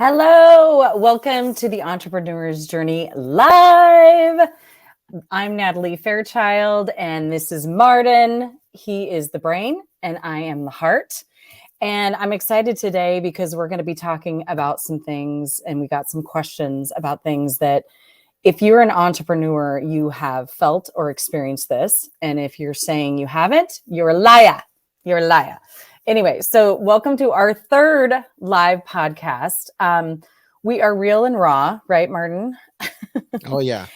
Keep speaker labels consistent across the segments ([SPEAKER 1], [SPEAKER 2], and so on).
[SPEAKER 1] Hello, welcome to the Entrepreneur's Journey Live. I'm Natalie Fairchild, and this is Marden. He is the brain, and I am the heart. And I'm excited today because we're going to be talking about some things, and we got some questions about things that if you're an entrepreneur, you have felt or experienced this. And if you're saying you haven't, you're a liar. You're a liar. Anyway, so welcome to our third live podcast. We are real and raw, right, Marden?
[SPEAKER 2] Oh yeah,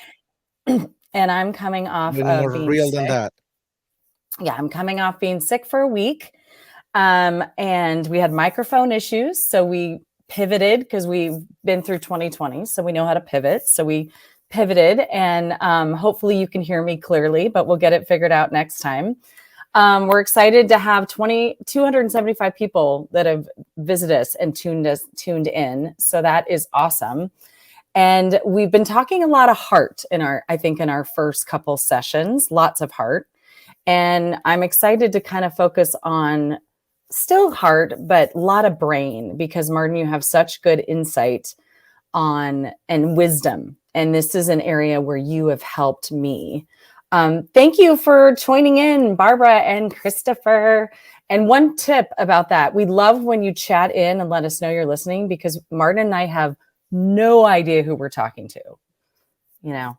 [SPEAKER 1] And I'm coming off
[SPEAKER 2] even
[SPEAKER 1] of
[SPEAKER 2] more
[SPEAKER 1] being
[SPEAKER 2] real than
[SPEAKER 1] sick.
[SPEAKER 2] that.
[SPEAKER 1] Yeah, I'm coming off being sick for a week. And we had microphone issues. So we pivoted because we've been through 2020. So we know how to pivot. So we pivoted, and hopefully you can hear me clearly, but we'll get it figured out next time. We're excited to have 275 people that have visited us and tuned in. So that is awesome. And we've been talking a lot of heart in our first couple sessions, lots of heart. And I'm excited to kind of focus on still heart, but a lot of brain, because Marden, you have such good insight on and wisdom. And this is an area where you have helped me. Thank you for joining in, Barbara and Christopher. And one tip about that, we love when you chat in and let us know you're listening, because Martin and I have no idea who we're talking to. You know,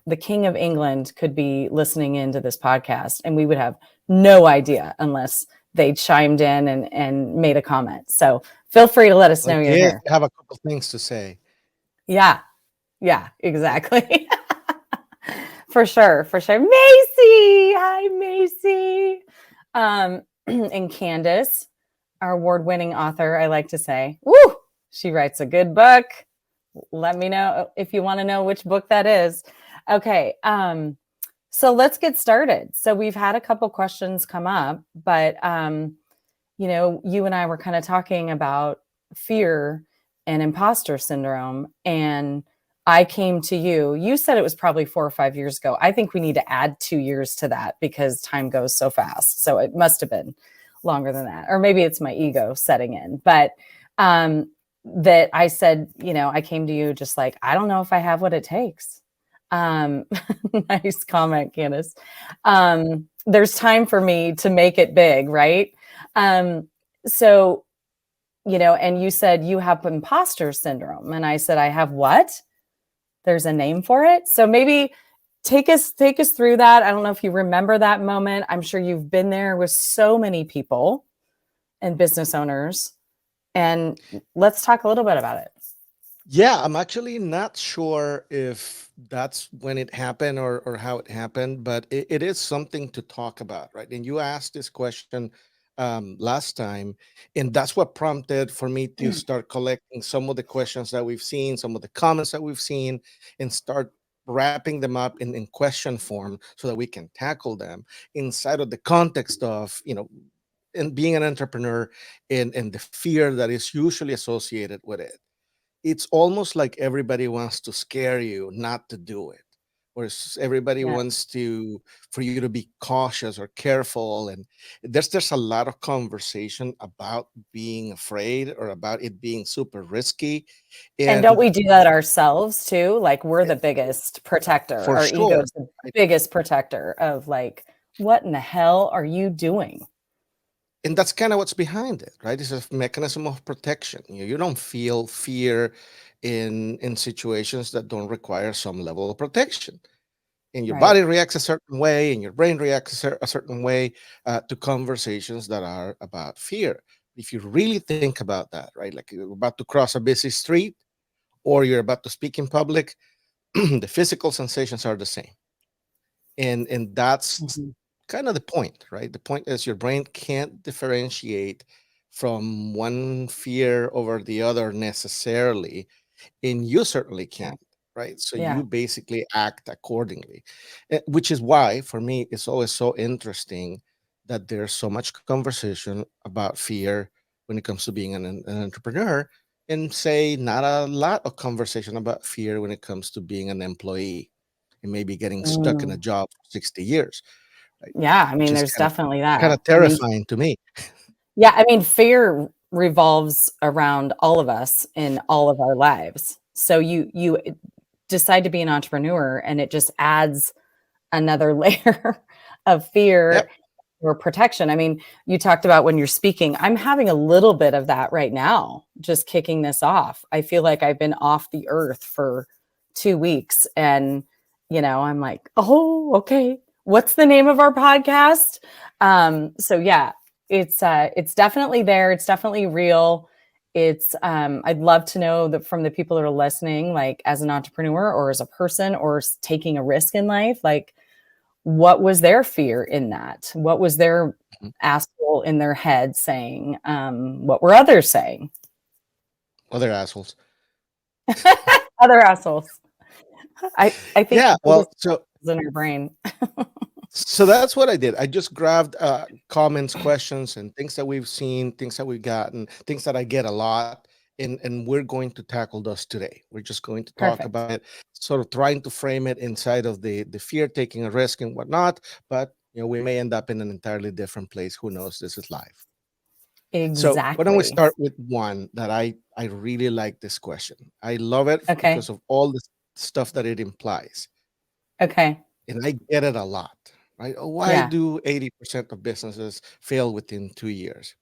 [SPEAKER 1] the King of England could be listening into this podcast, and we would have no idea unless they chimed in and made a comment. So feel free to let us know
[SPEAKER 2] Like,
[SPEAKER 1] you're
[SPEAKER 2] yes,
[SPEAKER 1] here.
[SPEAKER 2] I have a couple things to say.
[SPEAKER 1] Yeah, exactly. For sure. Macy. Hi, Macy. And Candace, our award-winning author, I like to say. Woo! She writes a good book. Let me know if you want to know which book that is. Okay. So let's get started. So we've had a couple questions come up, but you and I were kind of talking about fear and imposter syndrome, and I came to you. You said it was probably 4 or 5 years ago. I think we need to add 2 years to that because time goes so fast. So it must have been longer than that. Or maybe it's my ego setting in. But that I said, I came to you just like, I don't know if I have what it takes. Nice comment, Candace. There's time for me to make it big, right? So, and you said you have imposter syndrome. And I said, I have what? There's a name for it. So maybe take us through that. I don't know if you remember that moment. I'm sure you've been there with so many people and business owners. And let's talk a little bit about it.
[SPEAKER 2] Yeah, I'm actually not sure if that's when it happened or how it happened, but it is something to talk about, right? And you asked this question last time, and that's what prompted for me to start collecting some of the questions that we've seen, some of the comments that we've seen, and start wrapping them up in question form so that we can tackle them inside of the context of, and being an entrepreneur and the fear that is usually associated with it. It's almost like everybody wants to scare you not to do it, or everybody
[SPEAKER 1] Yeah.
[SPEAKER 2] wants to for you to be cautious or careful. And there's a lot of conversation about being afraid or about it being super risky.
[SPEAKER 1] And don't
[SPEAKER 2] And
[SPEAKER 1] we do that ourselves too? Like we're the biggest protector.
[SPEAKER 2] for
[SPEAKER 1] Our
[SPEAKER 2] sure,
[SPEAKER 1] ego's the
[SPEAKER 2] right?
[SPEAKER 1] biggest protector of like, what in the hell are you doing?
[SPEAKER 2] And that's kind of what's behind it, right? It's a mechanism of protection. You don't feel fear in situations that don't require some level of protection, and your
[SPEAKER 1] Right.
[SPEAKER 2] body reacts a certain way and your brain reacts a certain way to conversations that are about fear. If you really think about that, right, like you're about to cross a busy street or you're about to speak in public, the physical sensations are the same. And that's
[SPEAKER 1] Mhm.
[SPEAKER 2] kind of the point, right? The point is your brain can't differentiate from one fear over the other necessarily, and you certainly
[SPEAKER 1] Yeah.
[SPEAKER 2] can't, right? So
[SPEAKER 1] Yeah.
[SPEAKER 2] you basically act accordingly. Which is why for me it's always so interesting that there's so much conversation about fear when it comes to being an entrepreneur, and say not a lot of conversation about fear when it comes to being an employee and maybe getting stuck in a
[SPEAKER 1] Mm.
[SPEAKER 2] job for 60 years, right?
[SPEAKER 1] Yeah. I
[SPEAKER 2] Which
[SPEAKER 1] mean,
[SPEAKER 2] is
[SPEAKER 1] there's definitely
[SPEAKER 2] kind
[SPEAKER 1] that.
[SPEAKER 2] of
[SPEAKER 1] I mean,
[SPEAKER 2] terrifying to me.
[SPEAKER 1] yeah. I mean, fear. revolves around all of us in all of our lives. So you decide to be an entrepreneur, and it just adds another layer of fear
[SPEAKER 2] Yep.
[SPEAKER 1] or protection. I mean, you talked about when you're speaking, I'm having a little bit of that right now, just kicking this off. I feel like I've been off the earth for 2 weeks, and I'm like, oh, okay. What's the name of our podcast? So yeah, it's definitely there. It's definitely real. I'd love to know that from the people that are listening, like as an entrepreneur or as a person or taking a risk in life, like what was their fear in that? What was their
[SPEAKER 2] Mhm.
[SPEAKER 1] asshole in their head saying? What were others saying?
[SPEAKER 2] Other assholes.
[SPEAKER 1] Other assholes. I think
[SPEAKER 2] Yeah.
[SPEAKER 1] the
[SPEAKER 2] Well,
[SPEAKER 1] biggest is in our brain.
[SPEAKER 2] so that's what I did. I just grabbed comments, questions, and things that we've seen, things that we've gotten, things that I get a lot, and we're going to tackle those today. We're just going to talk
[SPEAKER 1] Perfect.
[SPEAKER 2] about it, sort of trying to frame it inside of the fear, taking a risk, and whatnot. But we may end up in an entirely different place. Who knows? This is life. So why don't we
[SPEAKER 1] Exactly.
[SPEAKER 2] start with one that I really like this question. I love it
[SPEAKER 1] Okay.
[SPEAKER 2] because of all the stuff that it implies,
[SPEAKER 1] Okay.
[SPEAKER 2] and I get it a lot, right? Oh, why
[SPEAKER 1] Yeah.
[SPEAKER 2] do 80% of businesses fail within 2 years?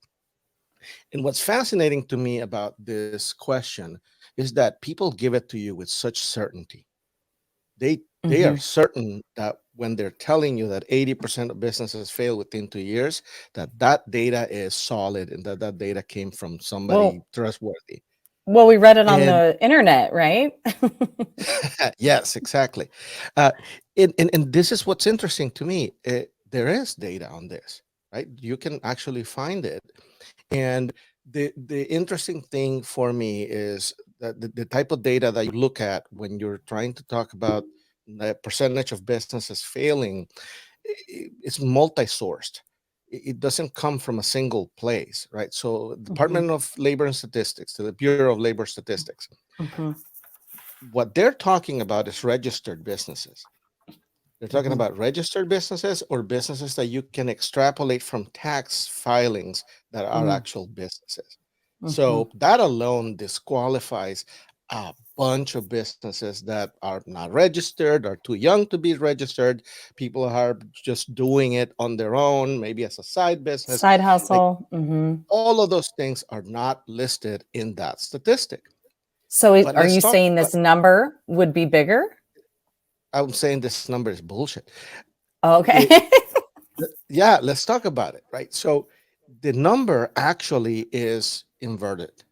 [SPEAKER 2] And what's fascinating to me about this question is that people give it to you with such certainty. They are
[SPEAKER 1] Hmm.
[SPEAKER 2] certain that when they're telling you that 80% of businesses fail within 2 years, that data is solid and that data came from somebody
[SPEAKER 1] Well,
[SPEAKER 2] trustworthy.
[SPEAKER 1] we read it on
[SPEAKER 2] And
[SPEAKER 1] the internet, right?
[SPEAKER 2] yes, exactly. Uh, and this is what's interesting to me. There is data on this, right? You can actually find it. And the interesting thing for me is that the type of data that you look at when you're trying to talk about the percentage of businesses failing, it's multi-sourced. It doesn't come from a single place, right? So
[SPEAKER 1] Hmm.
[SPEAKER 2] Department of Labor and Statistics, to the Bureau of Labor Statistics,
[SPEAKER 1] Hmm.
[SPEAKER 2] what they're talking about is registered businesses. They're talking
[SPEAKER 1] Hmm.
[SPEAKER 2] about registered businesses or businesses that you can extrapolate from tax filings that are actual businesses.
[SPEAKER 1] Hmm.
[SPEAKER 2] So that alone disqualifies a bunch of businesses that are not registered or too young to be registered. People are just doing it on their own, maybe as a side business.
[SPEAKER 1] Side
[SPEAKER 2] Like
[SPEAKER 1] hustle. Hmm.
[SPEAKER 2] all of those things are not listed in that statistic.
[SPEAKER 1] So
[SPEAKER 2] But
[SPEAKER 1] are
[SPEAKER 2] let's
[SPEAKER 1] you
[SPEAKER 2] talk
[SPEAKER 1] saying
[SPEAKER 2] about,
[SPEAKER 1] this number would be bigger?
[SPEAKER 2] I'm saying this number is bullshit.
[SPEAKER 1] Okay.
[SPEAKER 2] It, yeah, let's talk about it, right? So the number actually is inverted.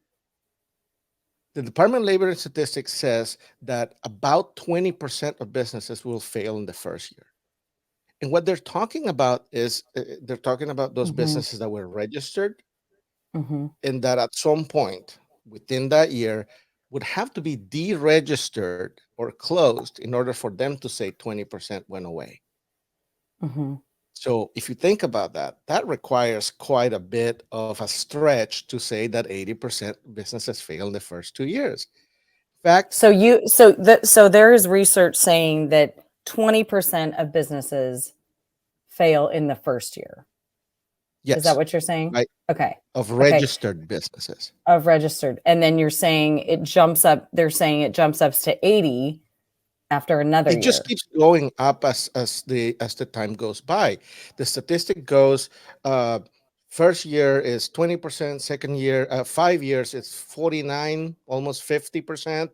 [SPEAKER 2] The Department of Labor and Statistics says that about 20% of businesses will fail in the first year. And what they're talking about is they're talking about those
[SPEAKER 1] Hmm.
[SPEAKER 2] businesses that were registered
[SPEAKER 1] Hmm.
[SPEAKER 2] and that at some point within that year would have to be deregistered or closed in order for them to say 20% went away.
[SPEAKER 1] Hmm.
[SPEAKER 2] So if you think about that, that requires quite a bit of a stretch to say that 80% businesses fail in the first 2 years. In fact,
[SPEAKER 1] So there is research saying that 20% of businesses fail in the first year. Is that
[SPEAKER 2] yes,
[SPEAKER 1] what you're saying?
[SPEAKER 2] right,
[SPEAKER 1] Okay.
[SPEAKER 2] of
[SPEAKER 1] Okay.
[SPEAKER 2] registered businesses.
[SPEAKER 1] Of registered. And then you're saying it jumps up, they're saying it jumps up to 80 after another
[SPEAKER 2] It just
[SPEAKER 1] year.
[SPEAKER 2] keeps going up as the time goes by. The statistic goes, uh, first year is 20%, second year, 5 years it's 49, almost 50%.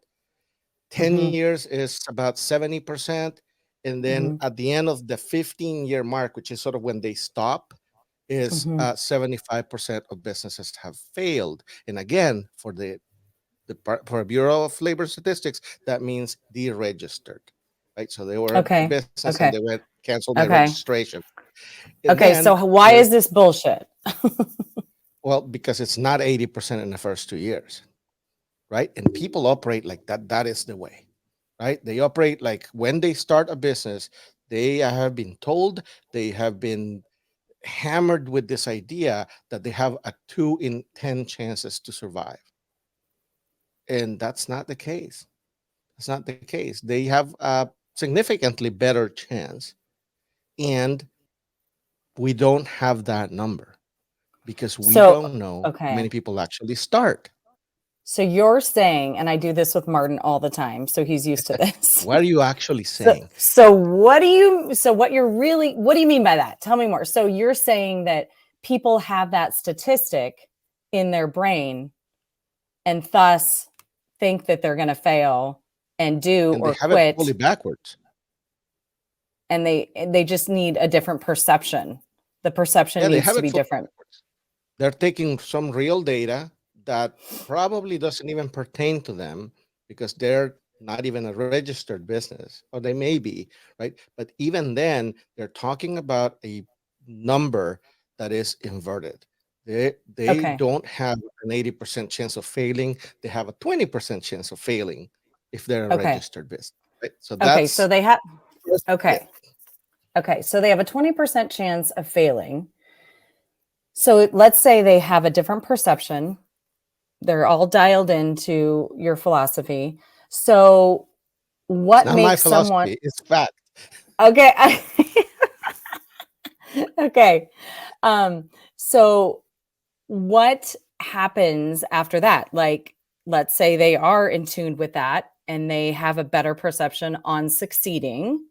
[SPEAKER 2] 10
[SPEAKER 1] Hmm.
[SPEAKER 2] years is about 70%. And then
[SPEAKER 1] Hmm.
[SPEAKER 2] at the end of the 15-year mark, which is sort of when they stop, is
[SPEAKER 1] Hmm.
[SPEAKER 2] 75% of businesses have failed. And again, for a Bureau of Labor Statistics, that means deregistered, right? So they were a
[SPEAKER 1] Okay.
[SPEAKER 2] business and they
[SPEAKER 1] Okay.
[SPEAKER 2] went canceled their
[SPEAKER 1] Okay.
[SPEAKER 2] registration. And
[SPEAKER 1] Okay.
[SPEAKER 2] then
[SPEAKER 1] So why
[SPEAKER 2] there's,
[SPEAKER 1] is this bullshit?
[SPEAKER 2] well, because it's not 80% in the first 2 years, right? And people operate like that. That is the way, right? They operate like when they start a business, they have been told, they have been hammered with this idea that they have a 2 in 10 chances to survive. And that's not the case. That's not the case. They have a significantly better chance. And we don't have that number. because we
[SPEAKER 1] So,
[SPEAKER 2] don't know how many
[SPEAKER 1] okay.
[SPEAKER 2] people actually start.
[SPEAKER 1] So you're saying, and I do this with Martin all the time, so he's used to this.
[SPEAKER 2] What are you actually
[SPEAKER 1] So,
[SPEAKER 2] saying?
[SPEAKER 1] what you're really, what do you mean by that? Tell me more. So you're saying that people have that statistic in their brain and thus think that they're going to fail and do
[SPEAKER 2] And they
[SPEAKER 1] or
[SPEAKER 2] have it totally
[SPEAKER 1] quit,
[SPEAKER 2] backwards.
[SPEAKER 1] and they just need a different perception. The perception
[SPEAKER 2] Yeah, they
[SPEAKER 1] needs
[SPEAKER 2] have
[SPEAKER 1] to
[SPEAKER 2] it
[SPEAKER 1] be
[SPEAKER 2] fully
[SPEAKER 1] different.
[SPEAKER 2] backwards. They're taking some real data that probably doesn't even pertain to them because they're not even a registered business, or they may be, right? But even then, they're talking about a number that is inverted. They
[SPEAKER 1] Okay.
[SPEAKER 2] don't have an 80% chance of failing. They have a 20% chance of failing if they're a
[SPEAKER 1] Okay.
[SPEAKER 2] registered business, right? So
[SPEAKER 1] Okay. So
[SPEAKER 2] that's
[SPEAKER 1] they have,
[SPEAKER 2] first myth.
[SPEAKER 1] okay. Okay. So they have a 20% chance of failing. So let's say they have a different perception. They're all dialed into your philosophy. So
[SPEAKER 2] It's
[SPEAKER 1] what
[SPEAKER 2] not my
[SPEAKER 1] makes someone,
[SPEAKER 2] philosophy, it's fact.
[SPEAKER 1] okay. Okay. Um, so what happens after that? Like, let's say they are in tune with that and they have a better perception on succeeding.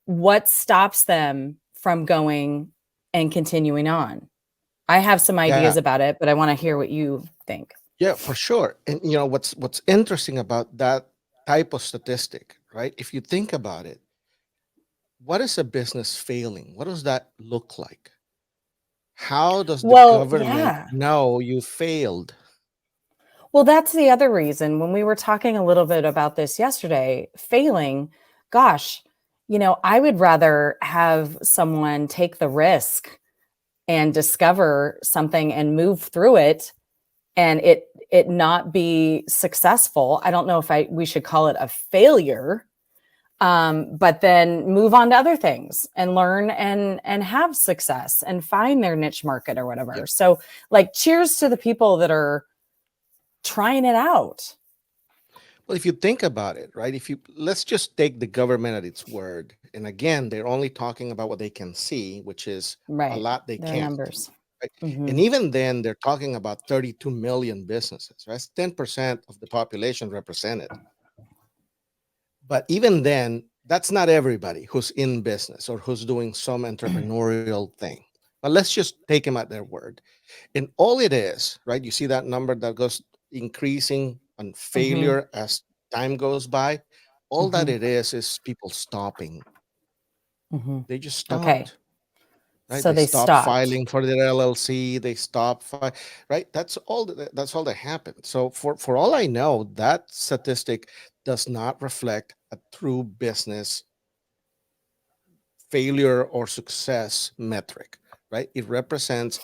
[SPEAKER 1] What stops them from going and continuing on? I have some
[SPEAKER 2] Yeah,
[SPEAKER 1] ideas about it, but I want to hear what you think.
[SPEAKER 2] yeah, for sure. And what's interesting about that type of statistic, right? If you think about it, what is a business failing? What does that look like? How does the
[SPEAKER 1] Well,
[SPEAKER 2] government
[SPEAKER 1] yeah.
[SPEAKER 2] know you failed?
[SPEAKER 1] Well, that's the other reason when we were talking a little bit about this yesterday, failing, gosh, I would rather have someone take the risk and discover something and move through it and it not be successful. I don't know if I we should call it a failure, but then move on to other things and learn and have success and find their niche market or whatever.
[SPEAKER 2] Yep.
[SPEAKER 1] So, like, cheers to the people that are trying it out.
[SPEAKER 2] Well, if you think about it, right? If you let's just take the government at its word. And again, they're only talking about what they can see, which is a
[SPEAKER 1] Right.
[SPEAKER 2] lot they
[SPEAKER 1] Their
[SPEAKER 2] can't.
[SPEAKER 1] numbers.
[SPEAKER 2] Right? And
[SPEAKER 1] Hmm.
[SPEAKER 2] even then, they're talking about 32 million businesses, right? That's 10% of the population represented. But even then, that's not everybody who's in business or who's doing some entrepreneurial thing. But let's just take them at their word. And all it is, right? You see that number that goes increasing on
[SPEAKER 1] Hmm.
[SPEAKER 2] failure as time goes by. All that
[SPEAKER 1] Hmm.
[SPEAKER 2] it is people stopping.
[SPEAKER 1] Hmm.
[SPEAKER 2] They just
[SPEAKER 1] Okay.
[SPEAKER 2] stopped, right?
[SPEAKER 1] So
[SPEAKER 2] They
[SPEAKER 1] they
[SPEAKER 2] stop
[SPEAKER 1] stopped.
[SPEAKER 2] filing for their LLC. They stop, right? That's all that happened. So for all I know, that statistic does not reflect a true business failure or success metric, right? It represents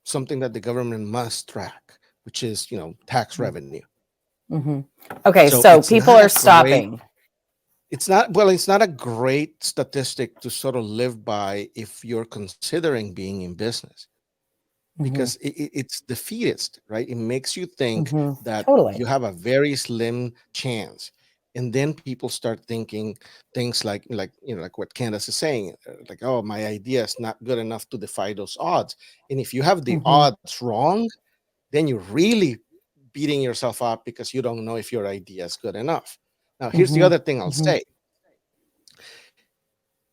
[SPEAKER 2] something that the government must track, which is tax revenue.
[SPEAKER 1] Hmm. Okay.
[SPEAKER 2] So
[SPEAKER 1] So
[SPEAKER 2] it's
[SPEAKER 1] people
[SPEAKER 2] not a
[SPEAKER 1] are
[SPEAKER 2] great
[SPEAKER 1] stopping.
[SPEAKER 2] it's not a great statistic to sort of live by if you're considering being in business,
[SPEAKER 1] Hmm.
[SPEAKER 2] because it's defeatist, right? It makes you think
[SPEAKER 1] Hmm.
[SPEAKER 2] that
[SPEAKER 1] Totally.
[SPEAKER 2] you have a very slim chance. And then people start thinking things like what Candace is saying, like, oh, my idea is not good enough to defy those odds. And if you have the
[SPEAKER 1] Hmm.
[SPEAKER 2] odds wrong, then you're really beating yourself up because you don't know if your idea is good enough. Now, here's the
[SPEAKER 1] Hmm.
[SPEAKER 2] other thing I'll
[SPEAKER 1] Hmm.
[SPEAKER 2] say.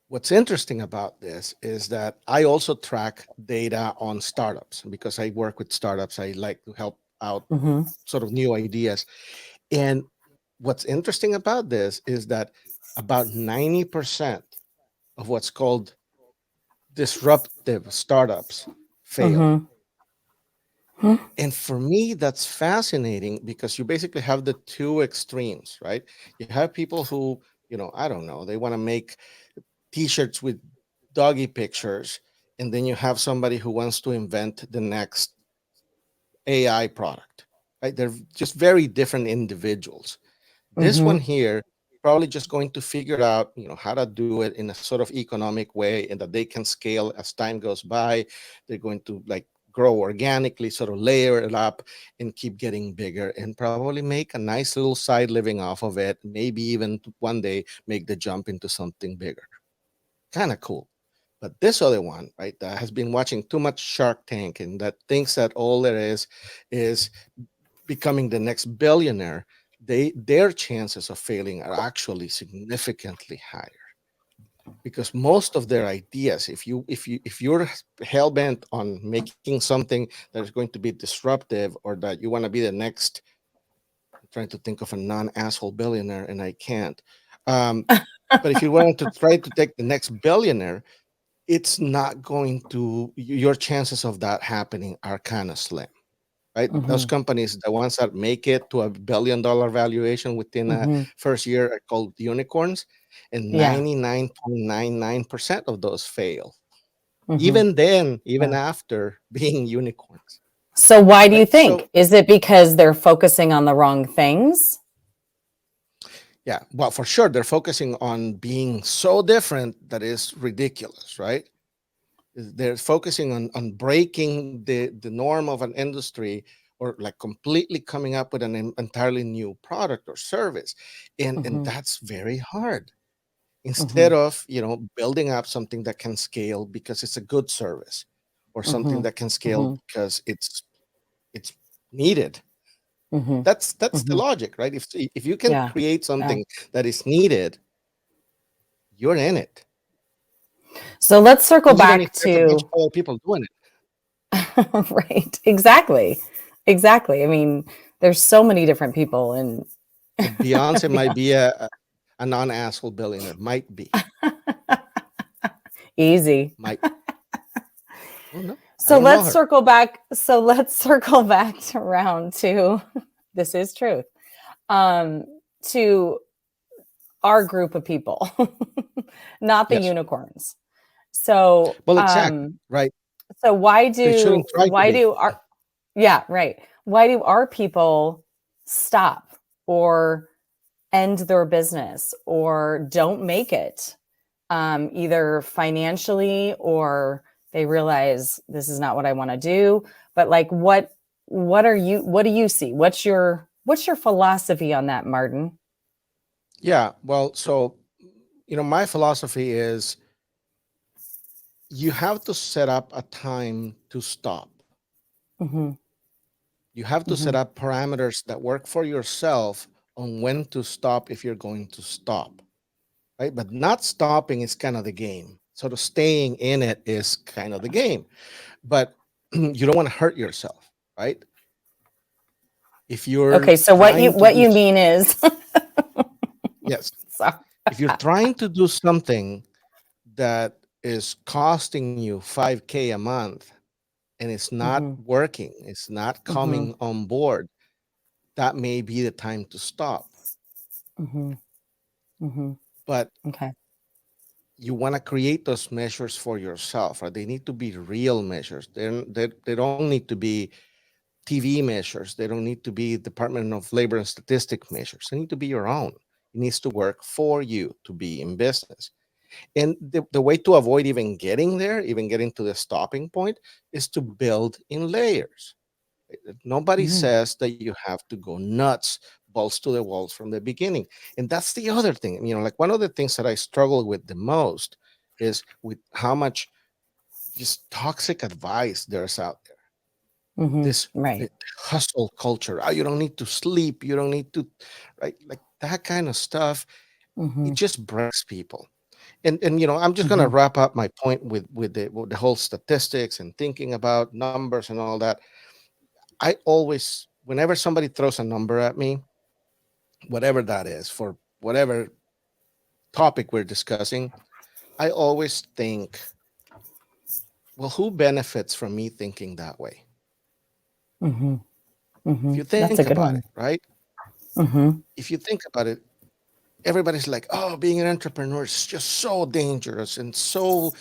[SPEAKER 2] What's interesting about this is that I also track data on startups because I work with startups. I like to help out
[SPEAKER 1] Hmm.
[SPEAKER 2] sort of new ideas. And what's interesting about this is that about 90% of what's called disruptive startups fail.
[SPEAKER 1] Hmm. Hmm.
[SPEAKER 2] And for me, that's fascinating because you basically have the two extremes, right? You have people who, I don't know, they want to make t-shirts with doggy pictures, and then you have somebody who wants to invent the next AI product, right? They're just very different individuals. This one
[SPEAKER 1] Hmm.
[SPEAKER 2] here probably just going to figure out, how to do it in a sort of economic way, and that they can scale as time goes by. They're going to like grow organically, sort of layer it up and keep getting bigger, and probably make a nice little side living off of it. Maybe even one day make the jump into something bigger. Kind of cool. But this other one, right, that has been watching too much Shark Tank and that thinks that all there is becoming the next billionaire, their chances of failing are actually significantly higher because most of their ideas, if you're hell bent on making something that is going to be disruptive or that you want to be the next, I'm trying to think of a non-asshole billionaire and I can't. Um, but if you wanted to try to take the next billionaire, it's not going to, your chances of that happening are kind of slim, right? Those
[SPEAKER 1] Mm-hmm.
[SPEAKER 2] companies, the ones that make it to $1 billion valuation within a
[SPEAKER 1] Mm-hmm.
[SPEAKER 2] first year, are called unicorns, and
[SPEAKER 1] Yeah.
[SPEAKER 2] 99.99% of those fail.
[SPEAKER 1] Mm-hmm.
[SPEAKER 2] Even then, even
[SPEAKER 1] Yeah.
[SPEAKER 2] after being unicorns,
[SPEAKER 1] So why do you
[SPEAKER 2] right?
[SPEAKER 1] think?
[SPEAKER 2] So
[SPEAKER 1] Is it because they're focusing on the wrong things?
[SPEAKER 2] yeah, well, for sure, they're focusing on being so different that is ridiculous, right? They're focusing on breaking the norm of an industry or like completely coming up with an entirely new product or service, and
[SPEAKER 1] Mm-hmm.
[SPEAKER 2] that's very hard.
[SPEAKER 1] Mm-hmm.
[SPEAKER 2] Instead of building up something that can scale because it's a good service, or something
[SPEAKER 1] Mm-hmm.
[SPEAKER 2] that can scale
[SPEAKER 1] Mm-hmm.
[SPEAKER 2] because it's needed.
[SPEAKER 1] Mm-hmm.
[SPEAKER 2] That's the
[SPEAKER 1] Mm-hmm.
[SPEAKER 2] logic, right? If you can
[SPEAKER 1] Yeah.
[SPEAKER 2] create
[SPEAKER 1] Yeah.
[SPEAKER 2] something that is needed, you're in it,
[SPEAKER 1] So let's circle
[SPEAKER 2] even if
[SPEAKER 1] back
[SPEAKER 2] there's a bunch
[SPEAKER 1] to
[SPEAKER 2] of other people doing it.
[SPEAKER 1] right. Exactly. Exactly. I mean, there's so many different people and
[SPEAKER 2] Like Beyonce might
[SPEAKER 1] yeah.
[SPEAKER 2] be a non-asshole billionaire. Might be.
[SPEAKER 1] Easy.
[SPEAKER 2] Might. Oh no, I
[SPEAKER 1] So
[SPEAKER 2] don't know
[SPEAKER 1] let's
[SPEAKER 2] her.
[SPEAKER 1] circle back. So let's circle back to round two. This is truth. Um, to our group of people, not the
[SPEAKER 2] Yes.
[SPEAKER 1] unicorns. So,
[SPEAKER 2] Well, exactly. Right.
[SPEAKER 1] so
[SPEAKER 2] They shouldn't try to
[SPEAKER 1] why
[SPEAKER 2] be.
[SPEAKER 1] do our yeah, right. Why do our people stop or end their business or don't make it? Either financially or they realize this is not what I want to do. But like what do you see? What's your philosophy on that, Martin?
[SPEAKER 2] Yeah. Well, so my philosophy is you have to set up a time to stop.
[SPEAKER 1] Mm-hmm.
[SPEAKER 2] You have to
[SPEAKER 1] Mm-hmm.
[SPEAKER 2] set up parameters that work for yourself on when to stop if you're going to stop. Right. But not stopping is kind of the game. Sort of staying in it is kind of the game. But you don't want to hurt yourself, right? If you're
[SPEAKER 1] Okay, so
[SPEAKER 2] trying to
[SPEAKER 1] what
[SPEAKER 2] do
[SPEAKER 1] you mean is
[SPEAKER 2] yes,
[SPEAKER 1] so,
[SPEAKER 2] if you're trying to do something that is costing you 5K a month and it's not
[SPEAKER 1] mm-hmm,
[SPEAKER 2] working, it's not
[SPEAKER 1] mm-hmm,
[SPEAKER 2] coming on board, that may be the time to stop.
[SPEAKER 1] mm-hmm, mm-hmm.
[SPEAKER 2] But
[SPEAKER 1] Okay.
[SPEAKER 2] you want to create those measures for yourself, right? They need to be real measures. They don't need to be TV measures. They don't need to be Department of Labor and Statistic measures. They need to be your own. It needs to work for you to be in business. And the way to avoid even getting there, even getting to the stopping point, is to build in layers. Nobody
[SPEAKER 1] Mm-hmm,
[SPEAKER 2] says that you have to go nuts, balls to the walls from the beginning. And that's the other thing. Like one of the things that I struggle with the most is with how much just toxic advice there's out there.
[SPEAKER 1] mm-hmm.
[SPEAKER 2] This
[SPEAKER 1] Right.
[SPEAKER 2] the hustle culture. Oh, you don't need to sleep. You don't need to, right? Like that kind of stuff.
[SPEAKER 1] Mm-hmm,
[SPEAKER 2] It just breaks people. And I'm just gonna
[SPEAKER 1] mm-hmm,
[SPEAKER 2] wrap up my point with the whole statistics and thinking about numbers and all that. I always, whenever somebody throws a number at me, whatever that is, for whatever topic we're discussing, I always think, well, who benefits from me thinking that way?
[SPEAKER 1] mm-hmm,
[SPEAKER 2] If
[SPEAKER 1] mm-hmm.
[SPEAKER 2] you think
[SPEAKER 1] That's a good
[SPEAKER 2] about it,
[SPEAKER 1] one.
[SPEAKER 2] right?
[SPEAKER 1] Mm-hmm,
[SPEAKER 2] If you think about it, everybody's like, oh, being an entrepreneur is just so dangerous and so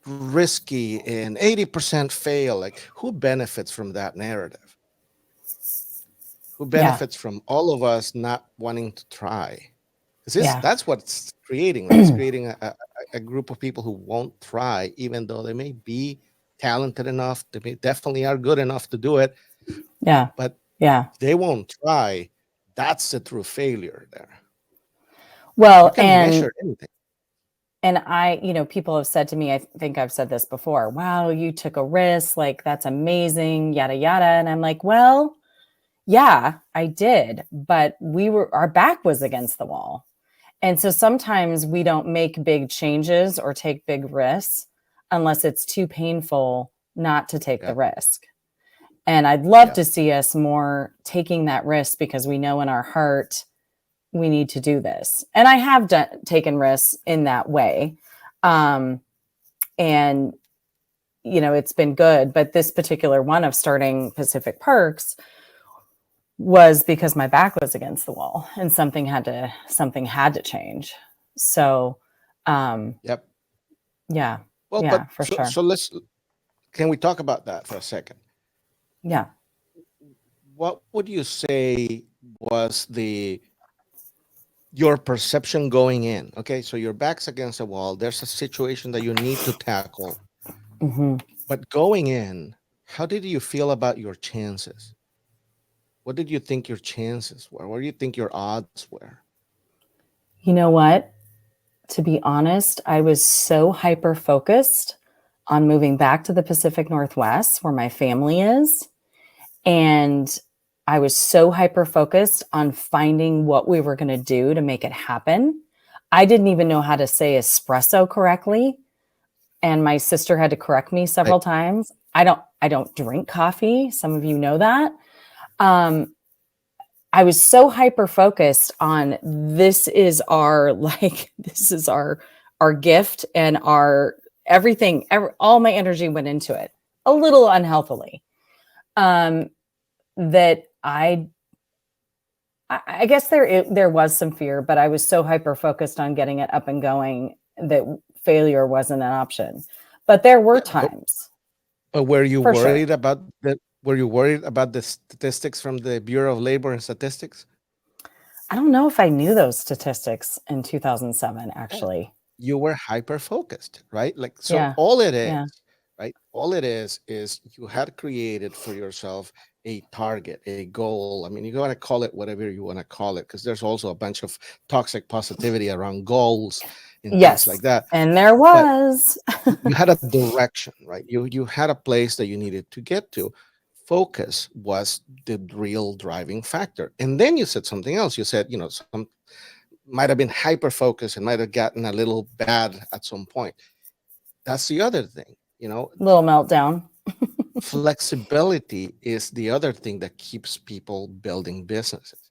[SPEAKER 2] risky and 80% fail. Like, who benefits from that narrative? Who
[SPEAKER 1] yeah,
[SPEAKER 2] benefits from all of us not wanting to try? Because
[SPEAKER 1] yeah,
[SPEAKER 2] that's what it's creating, right? It's creating a group of people who won't try, even though they may be talented enough, they may definitely are good enough to do it,
[SPEAKER 1] yeah,
[SPEAKER 2] but
[SPEAKER 1] yeah.
[SPEAKER 2] they won't try. That's the true failure there. You
[SPEAKER 1] Well,
[SPEAKER 2] can measure anything.
[SPEAKER 1] And people have said to me, I think I've said this before, wow, you took a risk, like that's amazing, yada, yada. And I'm like, well, yeah, I did, but our back was against the wall. And so sometimes we don't make big changes or take big risks unless it's too painful not to take the
[SPEAKER 2] Yeah.
[SPEAKER 1] risk. And I'd love
[SPEAKER 2] Yeah.
[SPEAKER 1] to see us more taking that risk because we know in our heart we need to do this. And I have taken risks in that way. And, it's been good. But this particular one of starting Pacific Perks was because my back was against the wall and something had to change. So,
[SPEAKER 2] Yep.
[SPEAKER 1] yeah,
[SPEAKER 2] Well, but
[SPEAKER 1] yeah, for sure.
[SPEAKER 2] so can we talk about that for a second?
[SPEAKER 1] Yeah.
[SPEAKER 2] What would you say was the your perception going in? Okay, so your back's against the wall. There's a situation that you need to tackle.
[SPEAKER 1] Hmm.
[SPEAKER 2] But going in, how did you feel about your chances? What did you think your chances were? What do you think your odds were?
[SPEAKER 1] You know what? To be honest, I was so hyper focused on moving back to the Pacific Northwest where my family is. And I was so hyper focused on finding what we were going to do to make it happen. I didn't even know how to say espresso correctly. And my sister had to correct me
[SPEAKER 2] Right.
[SPEAKER 1] several times. I don't drink coffee. Some of you know that. Um, I was so hyper focused on this is our gift and our everything. All my energy went into it, a little unhealthily. Um, that I guess there was some fear, but I was so hyper focused on getting it up and going that failure wasn't an option. But there were
[SPEAKER 2] Yeah,
[SPEAKER 1] times,
[SPEAKER 2] but
[SPEAKER 1] for sure.
[SPEAKER 2] were you worried about the statistics from the Bureau of Labor and Statistics?
[SPEAKER 1] I don't know if I knew those statistics in 2007,
[SPEAKER 2] Yeah.
[SPEAKER 1] actually.
[SPEAKER 2] You were hyper focused, right? Like, so
[SPEAKER 1] Yeah.
[SPEAKER 2] all it is,
[SPEAKER 1] Yeah.
[SPEAKER 2] right? All it is you had created for yourself a target, a goal. I mean, you want to call it whatever you want to call it, because there's also a bunch of toxic positivity around goals and things like
[SPEAKER 1] Yes.
[SPEAKER 2] that.
[SPEAKER 1] And there
[SPEAKER 2] But
[SPEAKER 1] was.
[SPEAKER 2] you had a direction, right? You had a place that you needed to get to. Focus was the real driving factor. And then you said something else. You said, some might have been hyper focused and might have gotten a little bad at some point. That's the other thing,
[SPEAKER 1] Little meltdown.
[SPEAKER 2] flexibility is the other thing that keeps people building businesses.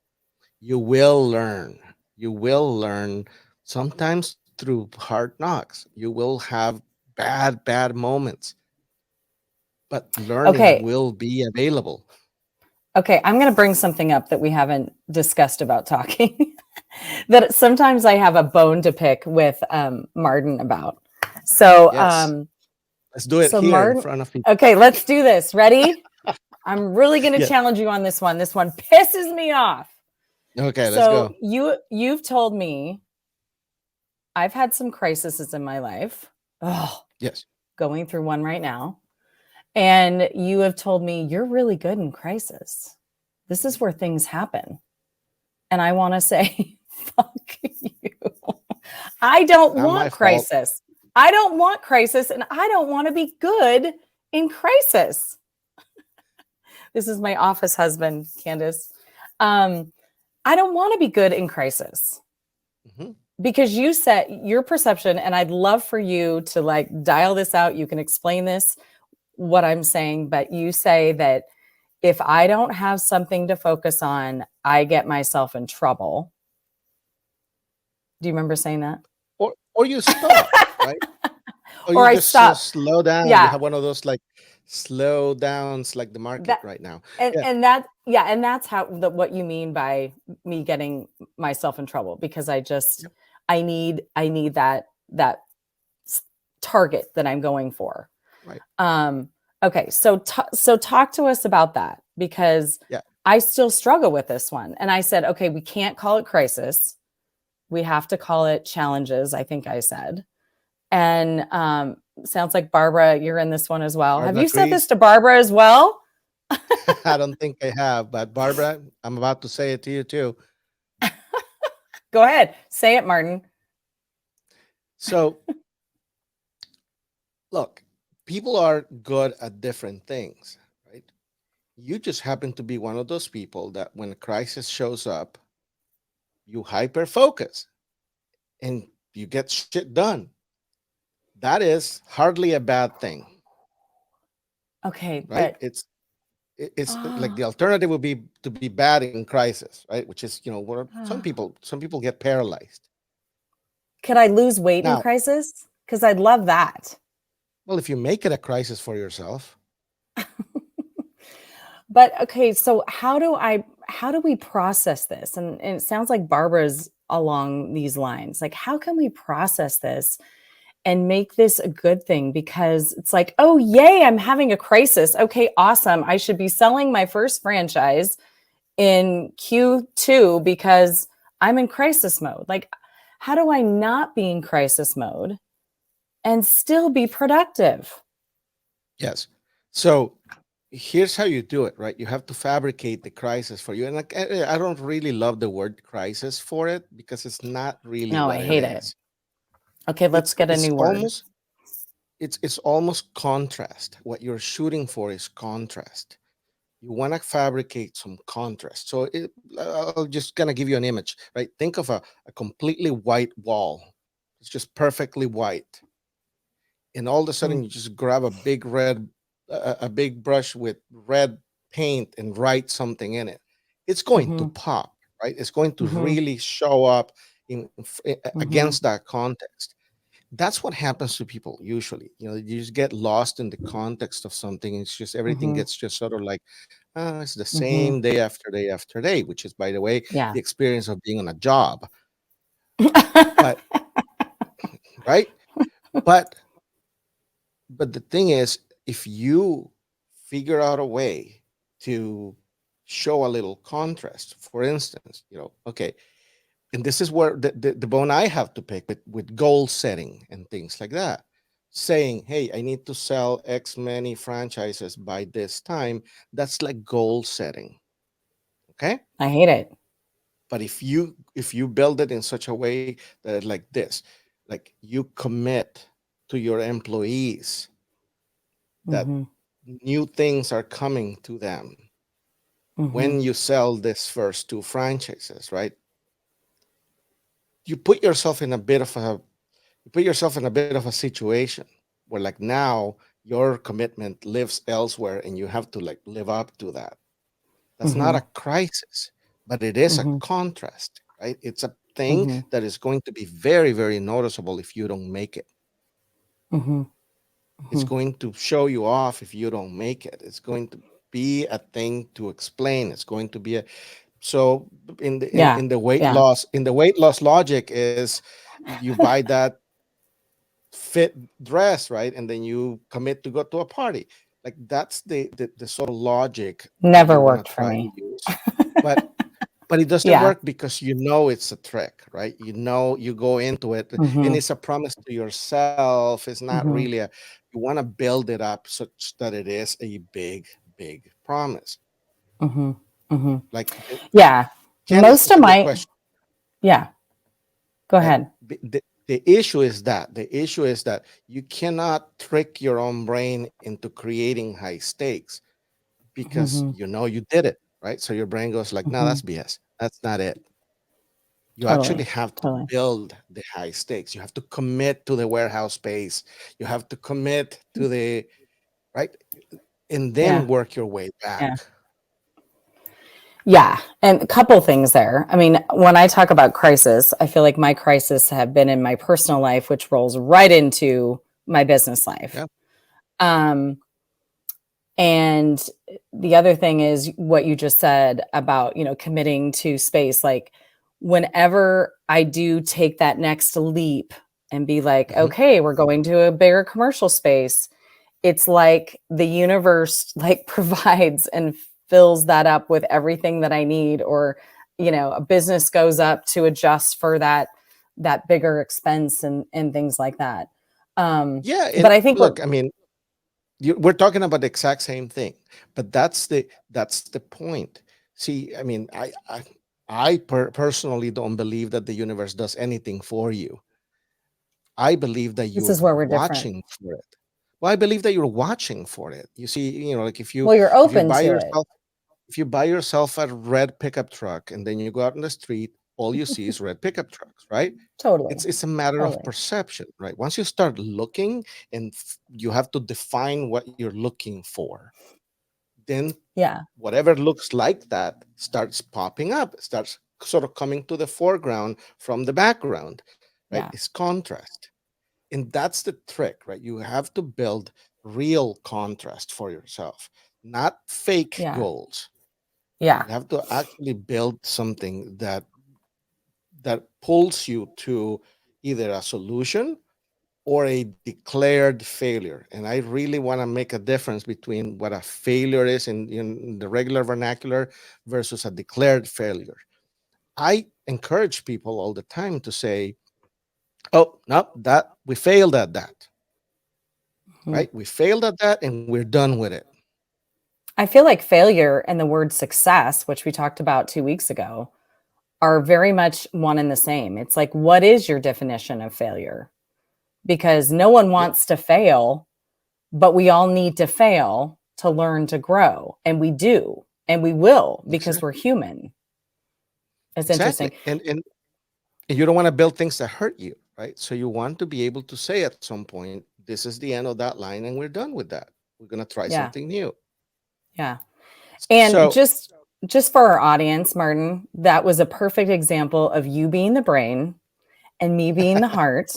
[SPEAKER 2] You will learn. You will learn sometimes through hard knocks. You will have bad moments, but learning
[SPEAKER 1] Okay.
[SPEAKER 2] will be available.
[SPEAKER 1] Okay. I'm going to bring something up that we haven't discussed about talking that sometimes I have a bone to pick with Marden about. So,
[SPEAKER 2] Yes. Let's do it
[SPEAKER 1] so
[SPEAKER 2] here in
[SPEAKER 1] Marden,
[SPEAKER 2] front of people.
[SPEAKER 1] okay, let's do this. Ready? I'm really going to
[SPEAKER 2] Yes.
[SPEAKER 1] challenge you on this one. This one pisses me off.
[SPEAKER 2] Okay, let's
[SPEAKER 1] So
[SPEAKER 2] go.
[SPEAKER 1] you've told me I've had some crises in my life. Oh,
[SPEAKER 2] Yes.
[SPEAKER 1] going through one right now. And you have told me you're really good in crisis. This is where things happen. And I want to say, fuck you. I don't
[SPEAKER 2] Not my
[SPEAKER 1] want
[SPEAKER 2] fault.
[SPEAKER 1] crisis. I don't want crisis and I don't want to be good in crisis. This is my office husband, Candace. Um, I don't want to be good in crisis
[SPEAKER 2] Mhm.
[SPEAKER 1] because you said your perception, and I'd love for you to like dial this out. You can explain this, what I'm saying, but you say that if I don't have something to focus on, I get myself in trouble. Do you remember saying that?
[SPEAKER 2] Or you stop, right? Or
[SPEAKER 1] Or
[SPEAKER 2] you
[SPEAKER 1] I
[SPEAKER 2] just
[SPEAKER 1] stop.
[SPEAKER 2] slow down. You
[SPEAKER 1] Yeah.
[SPEAKER 2] have one of those like slow downs like the market
[SPEAKER 1] That
[SPEAKER 2] right now.
[SPEAKER 1] and
[SPEAKER 2] Yeah.
[SPEAKER 1] and that yeah, and that's how what you mean by me getting myself in trouble because
[SPEAKER 2] Yep.
[SPEAKER 1] I need that target that I'm going for.
[SPEAKER 2] Right.
[SPEAKER 1] Um, okay, so talk to us about that because
[SPEAKER 2] Yeah.
[SPEAKER 1] I still struggle with this one. And I said, okay, we can't call it crisis. We have to call it challenges, I think I said. And sounds like Barbara, you're in this one as well. Have
[SPEAKER 2] Barbara
[SPEAKER 1] you said this
[SPEAKER 2] agrees.
[SPEAKER 1] to Barbara as well?
[SPEAKER 2] I don't think I have, but Barbara, I'm about to say it to you too.
[SPEAKER 1] Go ahead. Say it, Martin.
[SPEAKER 2] So look, people are good at different things, right? You just happen to be one of those people that when a crisis shows up, you hyper focus and you get shit done. That is hardly a bad thing,
[SPEAKER 1] Okay,
[SPEAKER 2] right?
[SPEAKER 1] but
[SPEAKER 2] It's like
[SPEAKER 1] uh,
[SPEAKER 2] the alternative would be to be bad in crisis, right? Which is, where some people get paralyzed.
[SPEAKER 1] could I lose weight in
[SPEAKER 2] Now,
[SPEAKER 1] crisis? Because I'd love that.
[SPEAKER 2] well, if you make it a crisis for yourself,
[SPEAKER 1] But okay, so how do we process this? And it sounds like Barbara's along these lines. Like, how can we process this and make this a good thing? Because it's like, oh, yay, I'm having a crisis. Okay, awesome. I should be selling my first franchise in Q2 because I'm in crisis mode. Like, how do I not be in crisis mode and still be productive?
[SPEAKER 2] yes. So here's how you do it, right? You have to fabricate the crisis for you. And like, I don't really love the word crisis for it because it's not really
[SPEAKER 1] No,
[SPEAKER 2] what
[SPEAKER 1] I
[SPEAKER 2] it
[SPEAKER 1] hate it.
[SPEAKER 2] is.
[SPEAKER 1] Okay, let's
[SPEAKER 2] It's
[SPEAKER 1] get a
[SPEAKER 2] it's
[SPEAKER 1] new word.
[SPEAKER 2] almost it's almost contrast. What you're shooting for is contrast. You want to fabricate some contrast. So I'll just kind of give you an image, right? Think of a completely white wall. It's just perfectly white. And all of a sudden you just grab a big brush with red paint and write something in it. It's going to
[SPEAKER 1] Mm-hmm.
[SPEAKER 2] pop, right? It's going to
[SPEAKER 1] Mm-hmm.
[SPEAKER 2] really show up
[SPEAKER 1] Mm-hmm.
[SPEAKER 2] against that context. That's what happens to people usually. You just get lost in the context of something. It's just everything
[SPEAKER 1] Mm-hmm.
[SPEAKER 2] gets just sort of like, it's the
[SPEAKER 1] Mm-hmm.
[SPEAKER 2] same day after day after day, which is, by the way,
[SPEAKER 1] Yeah.
[SPEAKER 2] the experience of being on a job. But right, but but the thing is, if you figure out a way to show a little contrast, for instance, okay, and this is where the bone I have to pick with goal setting and things like that. Saying, hey, I need to sell X many franchises by this time. That's like goal setting. Okay.
[SPEAKER 1] I hate it.
[SPEAKER 2] But if you build it in such a way that it's like this, like you commit to your employees that
[SPEAKER 1] Mm-hmm.
[SPEAKER 2] new things are coming to them
[SPEAKER 1] Mm-hmm.
[SPEAKER 2] when you sell this first two franchises, right? You put yourself in a bit of a you put yourself in a bit of a situation where like now your commitment lives elsewhere and you have to like live up to that. That's not
[SPEAKER 1] Mm-hmm.
[SPEAKER 2] a crisis, but it is a
[SPEAKER 1] Mm-hmm.
[SPEAKER 2] contrast, right? It's a thing
[SPEAKER 1] Mm-hmm.
[SPEAKER 2] that is going to be very, very noticeable if you don't make it.
[SPEAKER 1] Mm-hmm.
[SPEAKER 2] It's
[SPEAKER 1] Mm-hmm.
[SPEAKER 2] going to show you off if you don't make it. It's going to be a thing to explain. It's going to be a so
[SPEAKER 1] Yeah.
[SPEAKER 2] in the weight
[SPEAKER 1] Yeah.
[SPEAKER 2] loss logic is you buy that fit dress, right? And then you commit to go to a party. Like that's the sort of logic that you
[SPEAKER 1] Never
[SPEAKER 2] want to
[SPEAKER 1] worked for
[SPEAKER 2] try to
[SPEAKER 1] me.
[SPEAKER 2] use. But but it doesn't
[SPEAKER 1] Yeah.
[SPEAKER 2] work because it's a trick, right? You go into it and
[SPEAKER 1] Mm-hmm.
[SPEAKER 2] it's a promise to yourself. It's not
[SPEAKER 1] Mm-hmm.
[SPEAKER 2] really a you want to build it up such that it is a big, big promise.
[SPEAKER 1] Mm-hmm. Mm-hmm.
[SPEAKER 2] Like
[SPEAKER 1] Yeah.
[SPEAKER 2] Candace,
[SPEAKER 1] Most
[SPEAKER 2] it's
[SPEAKER 1] of
[SPEAKER 2] a good
[SPEAKER 1] my,
[SPEAKER 2] question.
[SPEAKER 1] yeah. Go
[SPEAKER 2] Like
[SPEAKER 1] ahead.
[SPEAKER 2] the issue is that you cannot trick your own brain into creating high stakes because
[SPEAKER 1] Mm-hmm.
[SPEAKER 2] you did it, right? So your brain goes like, no,
[SPEAKER 1] Mm-hmm.
[SPEAKER 2] that's BS. That's not it. You actually
[SPEAKER 1] Totally.
[SPEAKER 2] have to
[SPEAKER 1] Totally.
[SPEAKER 2] build the high stakes. You have to commit to the warehouse space. You have to commit to the right, and then
[SPEAKER 1] Yeah.
[SPEAKER 2] work your way
[SPEAKER 1] Yeah.
[SPEAKER 2] back.
[SPEAKER 1] Yeah. And a couple things there. I mean, when I talk about crisis, I feel like my crisis have been in my personal life, which rolls right into my business life.
[SPEAKER 2] Yeah.
[SPEAKER 1] Um, And the other thing is what you just said about, committing to space. Like, whenever I do take that next leap and be like,
[SPEAKER 2] Hmm.
[SPEAKER 1] okay, we're going to a bigger commercial space, it's like the universe like provides and fills that up with everything that I need, or, a business goes up to adjust for that bigger expense and things like that.
[SPEAKER 2] Yeah.
[SPEAKER 1] But
[SPEAKER 2] And
[SPEAKER 1] I think what
[SPEAKER 2] look, I mean, we're talking about the exact same thing, but that's the point. See, I mean, I personally don't believe that the universe does anything for you. I believe that
[SPEAKER 1] This
[SPEAKER 2] you're
[SPEAKER 1] is where we're different.
[SPEAKER 2] watching for it. Well, I believe that you're watching for it. You see, like
[SPEAKER 1] Well, you're
[SPEAKER 2] if you
[SPEAKER 1] open
[SPEAKER 2] buy
[SPEAKER 1] to it.
[SPEAKER 2] yourself if you buy yourself a red pickup truck and then you go out in the street, all you see is red pickup trucks, right?
[SPEAKER 1] Totally.
[SPEAKER 2] It's a matter of
[SPEAKER 1] Totally.
[SPEAKER 2] perception, right? Once you start looking and you have to define what you're looking for, then
[SPEAKER 1] Yeah.
[SPEAKER 2] whatever looks like that starts popping up, starts sort of coming to the foreground from the background, right?
[SPEAKER 1] Yeah.
[SPEAKER 2] It's contrast. And that's the trick, right? You have to build real contrast for yourself, not fake
[SPEAKER 1] Yeah.
[SPEAKER 2] goals.
[SPEAKER 1] Yeah.
[SPEAKER 2] You have to actually build something that pulls you to either a solution or a declared failure. And I really want to make a difference between what a failure is in the regular vernacular versus a declared failure. I encourage people all the time to say, oh, no, that we failed at that,
[SPEAKER 1] Mhm.
[SPEAKER 2] right? We failed at that and we're done with it.
[SPEAKER 1] I feel like failure and the word success, which we talked about 2 weeks ago, are very much one and the same. It's like, what is your definition of failure? Because no one
[SPEAKER 2] Yeah,
[SPEAKER 1] wants to fail, but we all need to fail to learn to grow. And we do, and we will because we're
[SPEAKER 2] exactly.
[SPEAKER 1] human. It's
[SPEAKER 2] Exactly.
[SPEAKER 1] interesting.
[SPEAKER 2] And you don't want to build things that hurt you, right? So you want to be able to say at some point, this is the end of that line and we're done with that. We're going to try
[SPEAKER 1] Yeah.
[SPEAKER 2] something new.
[SPEAKER 1] Yeah. And
[SPEAKER 2] So,
[SPEAKER 1] just for our audience, Martin, that was a perfect example of you being the brain and me being the heart,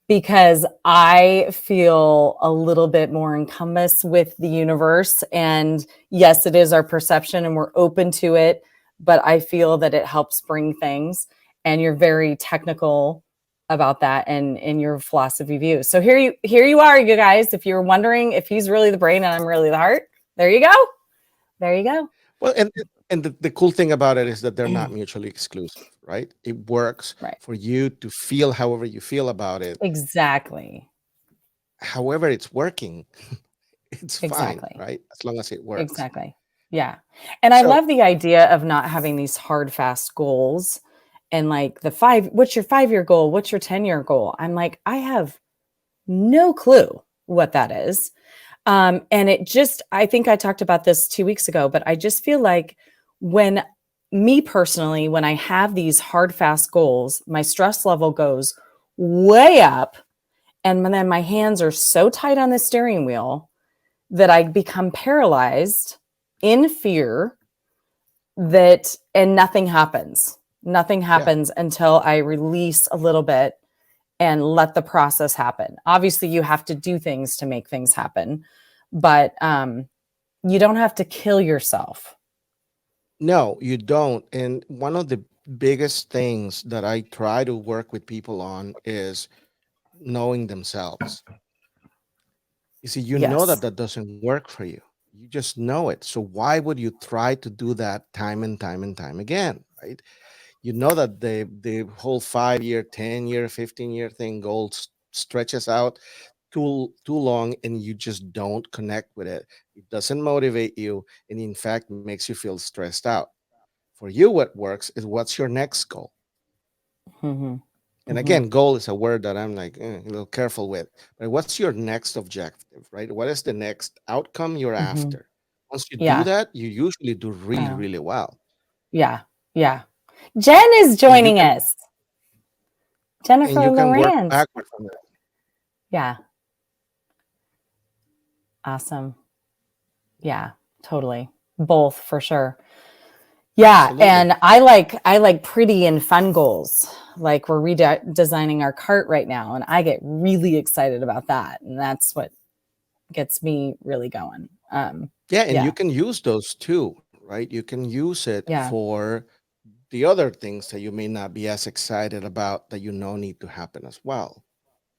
[SPEAKER 1] because I feel a little bit more encompassed with the universe. And yes, it is our perception and we're open to it, but I feel that it helps bring things. And you're very technical about that and in your philosophy view. So here you are, you guys. If you're wondering if he's really the brain and I'm really the heart, there you go. There you go.
[SPEAKER 2] well, and the cool thing about it is that they're not mutually exclusive, right? It works
[SPEAKER 1] Right.
[SPEAKER 2] for you to feel however you feel about it.
[SPEAKER 1] Exactly.
[SPEAKER 2] However, it's working, it's fine,
[SPEAKER 1] Exactly.
[SPEAKER 2] right? As long as it works.
[SPEAKER 1] Exactly. Yeah. And I
[SPEAKER 2] So,
[SPEAKER 1] love the idea of not having these hard, fast goals and like what's your 5 year goal? What's your 10-year goal? I'm like, I have no clue what that is. And I think I talked about this 2 weeks ago, but I just feel like when me personally, when I have these hard, fast goals, my stress level goes way up. And then my hands are so tight on the steering wheel that I become paralyzed in fear and nothing happens. Nothing
[SPEAKER 2] yeah.
[SPEAKER 1] happens until I release a little bit and let the process happen. Obviously, you have to do things to make things happen, but you don't have to kill yourself.
[SPEAKER 2] No, you don't. And one of the biggest things that I try to work with people on is knowing themselves. You see, you know that
[SPEAKER 1] Yes.
[SPEAKER 2] that doesn't work for you. You just know it. So why would you try to do that time and time and time again, right? You know that the whole 5 year, 10 year, 15 year thing goal stretches out too long, and you just don't connect with it. It doesn't motivate you, and in fact makes you feel stressed out. For you, what works is what's your next goal.
[SPEAKER 1] Mm-hmm.
[SPEAKER 2] And
[SPEAKER 1] Mm-hmm.
[SPEAKER 2] again, goal is a word that I'm like a little careful with. But what's your next objective, right? What is the next outcome you're
[SPEAKER 1] Mm-hmm.
[SPEAKER 2] after? Once you do
[SPEAKER 1] Yeah.
[SPEAKER 2] that, you usually do really,
[SPEAKER 1] Yeah.
[SPEAKER 2] really well.
[SPEAKER 1] Yeah. Yeah. Jen is
[SPEAKER 2] And you
[SPEAKER 1] joining
[SPEAKER 2] can
[SPEAKER 1] us. Jennifer
[SPEAKER 2] work
[SPEAKER 1] Lawrence.
[SPEAKER 2] backward from that.
[SPEAKER 1] Yeah. Awesome. Yeah. Totally. Both for sure. Yeah,
[SPEAKER 2] Absolutely.
[SPEAKER 1] and I like pretty and fun goals. Like we're redesigning our cart right now, and I get really excited about that, and that's what gets me really going.
[SPEAKER 2] Yeah, and you
[SPEAKER 1] Yeah,
[SPEAKER 2] can use those too, right? You can use it
[SPEAKER 1] yeah,
[SPEAKER 2] for the other things that you may not be as excited about that you know need to happen as well.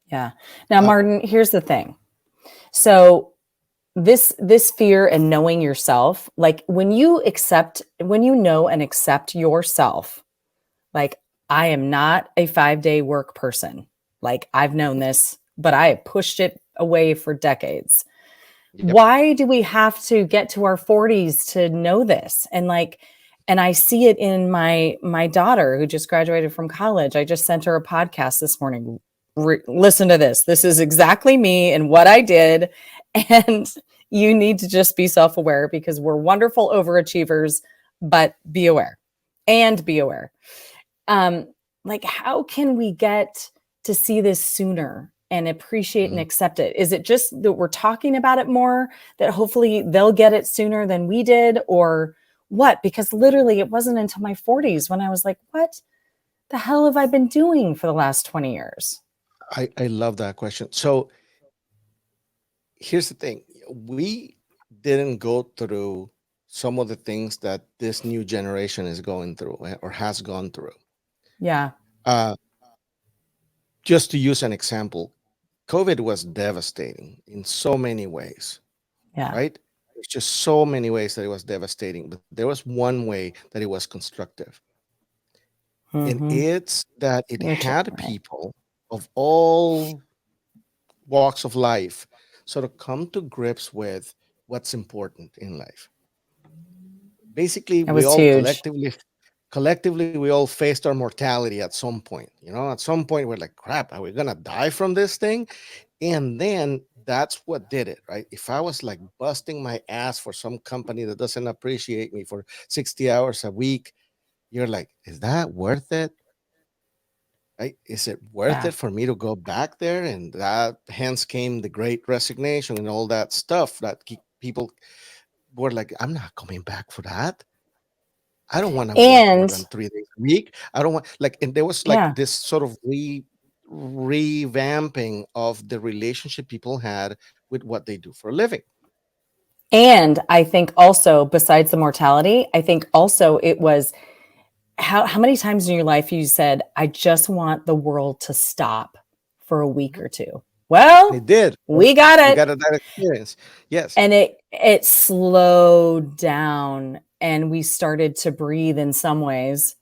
[SPEAKER 1] yeah. Now,
[SPEAKER 2] Uh,
[SPEAKER 1] Martin, here's the thing. So this fear and knowing yourself, like when you know and accept yourself, like I am not a 5 day work person. Like I've known this, but I have pushed it away for decades.
[SPEAKER 2] yep.
[SPEAKER 1] Why do we have to get to our 40s to know this? And I see it in my daughter who just graduated from college. I just sent her a podcast this morning. listen to this. This is exactly me and what I did. And you need to just be self aware because we're wonderful overachievers, but be aware and be aware. Um, like, how can we get to see this sooner and appreciate and
[SPEAKER 2] Mhm.
[SPEAKER 1] accept it? Is it just that we're talking about it more, that hopefully they'll get it sooner than we did, or what? Because literally, it wasn't until my 40s when I was like, what the hell have I been doing for the last 20 years?
[SPEAKER 2] I love that question. So here's the thing: we didn't go through some of the things that this new generation is going through or has gone through.
[SPEAKER 1] Yeah.
[SPEAKER 2] Uh, just to use an example, COVID was devastating in so many ways,
[SPEAKER 1] Yeah.
[SPEAKER 2] right? There's just so many ways that it was devastating, but there was one way that it was constructive. And
[SPEAKER 1] Mm-hmm.
[SPEAKER 2] it's that it
[SPEAKER 1] You're totally
[SPEAKER 2] had
[SPEAKER 1] right.
[SPEAKER 2] people of all walks of life sort of come to grips with what's important in life. Basically,
[SPEAKER 1] It
[SPEAKER 2] we
[SPEAKER 1] was
[SPEAKER 2] all
[SPEAKER 1] huge.
[SPEAKER 2] collectively we all faced our mortality at some point. You know, at some point we're like, crap, are we gonna die from this thing? And then that's what did it, right? If I was like busting my ass for some company that doesn't appreciate me for 60 hours a week, you're like, is that worth it? Right? Is it worth
[SPEAKER 1] Yeah.
[SPEAKER 2] it for me to go back there? And that hence came the great resignation and all that stuff that people were like, I'm not coming back for that. I don't want to work more
[SPEAKER 1] And
[SPEAKER 2] than 3 days a week. I don't want like, and there was like
[SPEAKER 1] yeah.
[SPEAKER 2] this sort of revamping of the relationship people had with what they do for a living.
[SPEAKER 1] And I think also, besides the mortality, I think also it was how many times in your life you said, I just want the world to stop for a week
[SPEAKER 2] Mhm.
[SPEAKER 1] or two.
[SPEAKER 2] They
[SPEAKER 1] Well,
[SPEAKER 2] did. Right?
[SPEAKER 1] we got
[SPEAKER 2] We
[SPEAKER 1] it.
[SPEAKER 2] got that experience. Yes.
[SPEAKER 1] And it slowed down and we started to breathe in some ways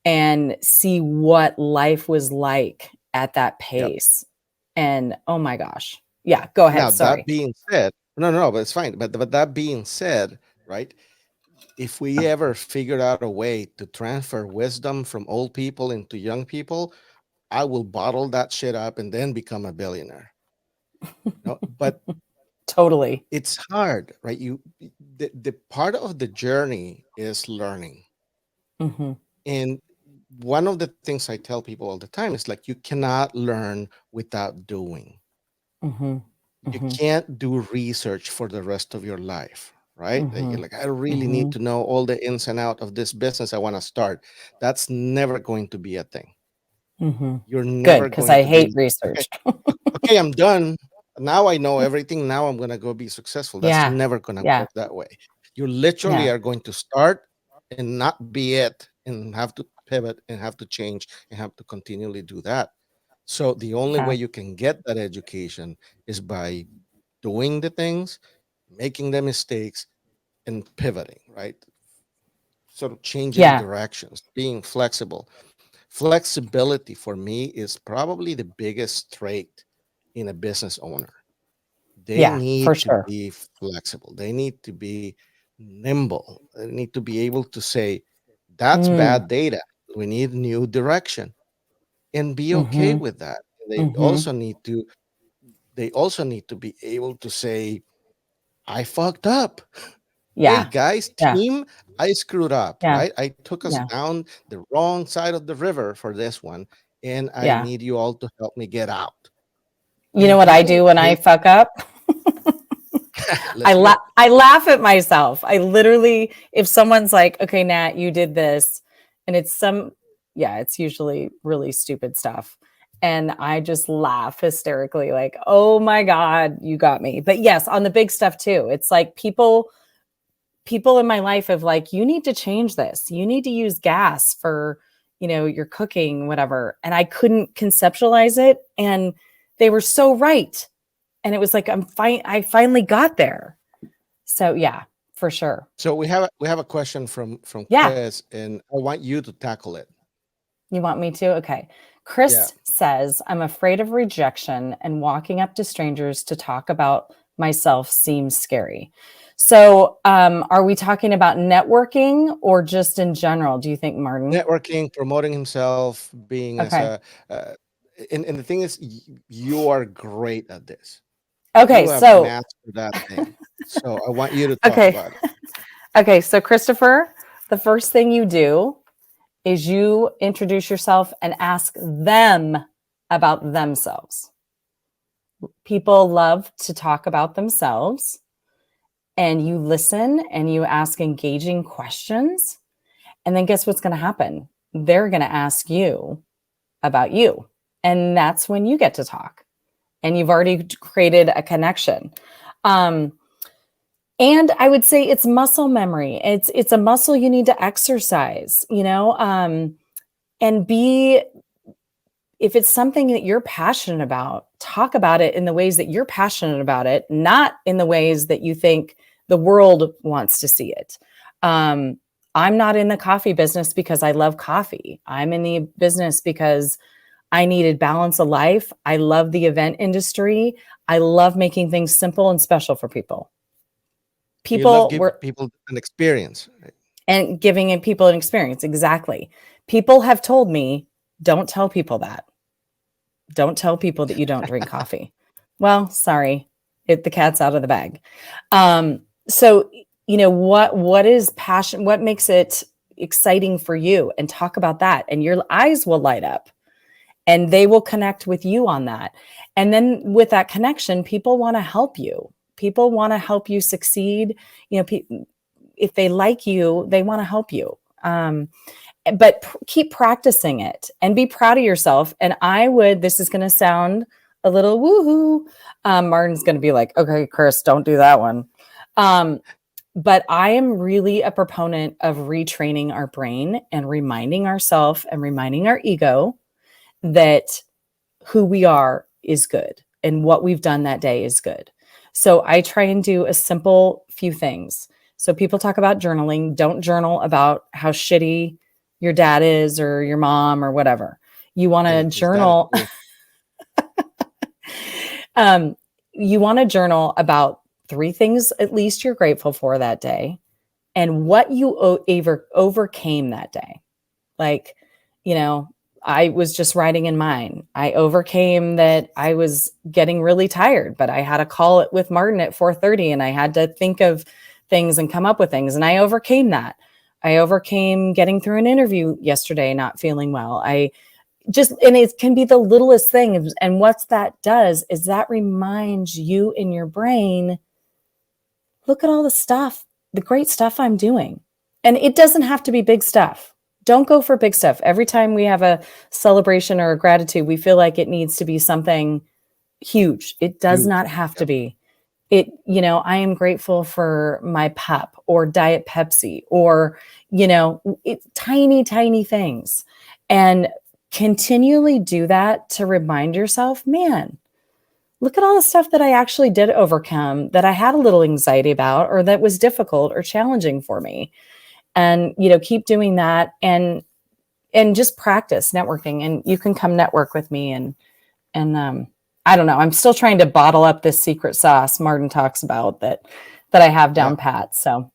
[SPEAKER 1] and see what life was like at that
[SPEAKER 2] Yep.
[SPEAKER 1] pace. And oh my gosh. Yeah, go
[SPEAKER 2] Now
[SPEAKER 1] ahead.
[SPEAKER 2] that
[SPEAKER 1] Sorry.
[SPEAKER 2] being said, no, but it's fine. But that being said, right? If we ever figured out a way to transfer wisdom from old people into young people, I will bottle that shit up and then become a billionaire. No, but
[SPEAKER 1] Totally.
[SPEAKER 2] it's hard, right? The part of the journey is learning.
[SPEAKER 1] Hmm.
[SPEAKER 2] And one of the things I tell people all the time is like you cannot learn without doing.
[SPEAKER 1] Hmm.
[SPEAKER 2] You
[SPEAKER 1] Hmm.
[SPEAKER 2] can't do research for the rest of your life, right? That
[SPEAKER 1] Hmm.
[SPEAKER 2] you're like, I really need
[SPEAKER 1] Hmm.
[SPEAKER 2] to know all the ins and out of this business I want to start. That's never going to be a thing.
[SPEAKER 1] Hmm.
[SPEAKER 2] You're
[SPEAKER 1] Good,
[SPEAKER 2] never
[SPEAKER 1] because
[SPEAKER 2] going
[SPEAKER 1] I
[SPEAKER 2] to
[SPEAKER 1] hate
[SPEAKER 2] be okay.
[SPEAKER 1] research.
[SPEAKER 2] Okay, I'm done. Now I know everything. Now I'm gonna go be successful. That's
[SPEAKER 1] Yeah.
[SPEAKER 2] never gonna
[SPEAKER 1] Yeah.
[SPEAKER 2] work that way. You literally
[SPEAKER 1] Yeah.
[SPEAKER 2] are going to start and not be it, and have to pivot and have to change and have to continually do that. So the only way
[SPEAKER 1] Yeah.
[SPEAKER 2] you can get that education is by doing the things, making the mistakes, and pivoting, right? Sort of changing
[SPEAKER 1] Yeah.
[SPEAKER 2] directions, being flexible. Flexibility for me is probably the biggest trait in a business owner. They
[SPEAKER 1] Yeah. For
[SPEAKER 2] need to
[SPEAKER 1] sure.
[SPEAKER 2] be flexible. They need to be nimble. They need to be able to say, that's
[SPEAKER 1] Mm.
[SPEAKER 2] bad data. We need new direction and be okay
[SPEAKER 1] Hmm.
[SPEAKER 2] with that. They
[SPEAKER 1] Hmm.
[SPEAKER 2] also need to be able to say, I fucked up. Hey
[SPEAKER 1] Yeah.
[SPEAKER 2] guys,
[SPEAKER 1] Yeah.
[SPEAKER 2] team, I screwed up,
[SPEAKER 1] Yeah.
[SPEAKER 2] right? I took us
[SPEAKER 1] Yeah.
[SPEAKER 2] down the wrong side of the river for this one, and I
[SPEAKER 1] Yeah.
[SPEAKER 2] need you all to help me get out.
[SPEAKER 1] You know
[SPEAKER 2] And
[SPEAKER 1] what I
[SPEAKER 2] be
[SPEAKER 1] do when I
[SPEAKER 2] okay.
[SPEAKER 1] fuck up?
[SPEAKER 2] Let's hear it.
[SPEAKER 1] I laugh at myself. I literally, if someone's like, "Okay, Nat, you did this," and it's some, yeah, it's usually really stupid stuff, and I just laugh hysterically, like, "Oh my god, you got me!" But yes, on the big stuff too. It's like people in my life have like, "You need to change this. You need to use gas for." Your cooking, whatever. And I couldn't conceptualize it. And they were so right. And it was like, I'm fine. I finally got there. So yeah, for sure.
[SPEAKER 2] So we have a question from
[SPEAKER 1] Yeah.
[SPEAKER 2] Chris, and I want you to tackle it.
[SPEAKER 1] You want me to? Okay.
[SPEAKER 2] Yeah,
[SPEAKER 1] Chris says, I'm afraid of rejection and walking up to strangers to talk about myself seems scary. So, are we talking about networking or just in general? Do you think, Martin?
[SPEAKER 2] networking, promoting himself, being as
[SPEAKER 1] Okay.
[SPEAKER 2] a And the thing is, you are great at this.
[SPEAKER 1] Okay,
[SPEAKER 2] You have
[SPEAKER 1] so
[SPEAKER 2] mastered that thing. So I want you to talk
[SPEAKER 1] okay.
[SPEAKER 2] about it.
[SPEAKER 1] Okay, so Christopher, the first thing you do is you introduce yourself and ask them about themselves. People love to talk about themselves, and you listen and you ask engaging questions. And then guess what's going to happen? They're going to ask you about you. And that's when you get to talk. And you've already created a connection. Um, and I would say it's muscle memory. It's a muscle you need to exercise, and be if it's something that you're passionate about, talk about it in the ways that you're passionate about it, not in the ways that you think the world wants to see it. Um, I'm not in the coffee business because I love coffee. I'm in the business because I needed balance of life. I love the event industry. I love making things simple and special for people.
[SPEAKER 2] You love
[SPEAKER 1] People
[SPEAKER 2] give
[SPEAKER 1] were
[SPEAKER 2] people an experience, right?
[SPEAKER 1] and giving people an experience. Exactly. People have told me, don't tell people that. Don't tell people that you don't drink coffee. Well, sorry, the cat's out of the bag. So what is passion? What makes it exciting for you? And talk about that, and your eyes will light up, and they will connect with you on that. And then with that connection, people want to help you. People want to help you succeed. If they like you, they want to help you. But keep practicing it and be proud of yourself. And this is going to sound a little woohoo. Martin's going to be like, okay, Chris, don't do that one. Um, but I am really a proponent of retraining our brain and reminding ourselves and reminding our ego that who we are is good and what we've done that day is good. So I try and do a simple few things. So people talk about journaling. Don't journal about how shitty your dad is or your mom or whatever. You want to
[SPEAKER 2] Is that
[SPEAKER 1] journal.
[SPEAKER 2] true?
[SPEAKER 1] um, you want to journal about three things at least you're grateful for that day and what you overcame that day. Like, you know, I was just writing in mine. I overcame that I was getting really tired, but I had a call with Marden at 4:30 and I had to think of things and come up with things. And I overcame that. I overcame getting through an interview yesterday, not feeling well. And it can be the littlest thing. And what that does is that reminds you in your brain, look at all the stuff, the great stuff I'm doing. And it doesn't have to be big stuff. Don't go for big stuff. Every time we have a celebration or a gratitude, we feel like it needs to be something huge. It does
[SPEAKER 2] Huge.
[SPEAKER 1] not have to
[SPEAKER 2] Yep.
[SPEAKER 1] be. I am grateful for my pup or Diet Pepsi or, tiny, tiny things. And continually do that to remind yourself, man, look at all the stuff that I actually did overcome that I had a little anxiety about or that was difficult or challenging for me. And, keep doing that and just practice networking. And you can come network with me and I don't know. I'm still trying to bottle up this secret sauce Martin talks about that I have
[SPEAKER 2] Yeah.
[SPEAKER 1] down pat. So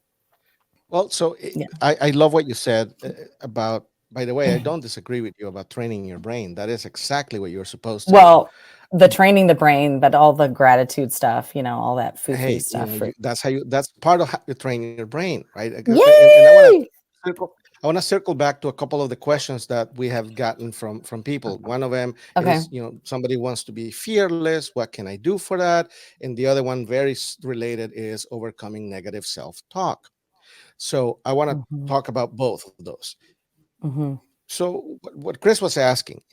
[SPEAKER 2] Well, so
[SPEAKER 1] yeah.
[SPEAKER 2] I love what you said about. By the way, I don't disagree with you about training your brain. That is exactly what you're supposed to do.
[SPEAKER 1] Well, the training the brain, but all the gratitude stuff, all that foo-foo
[SPEAKER 2] Hey,
[SPEAKER 1] stuff.
[SPEAKER 2] that's how you. That's part of how you train your brain, right? And I want to
[SPEAKER 1] Yay!
[SPEAKER 2] circle. I want to circle back to a couple of the questions that we have gotten from people. One of them
[SPEAKER 1] Okay.
[SPEAKER 2] is, somebody wants to be fearless. What can I do for that? And the other one, very related, is overcoming negative self-talk. So I want to
[SPEAKER 1] Hmm.
[SPEAKER 2] talk about both of those.
[SPEAKER 1] Hmm.
[SPEAKER 2] So what Chris was asking,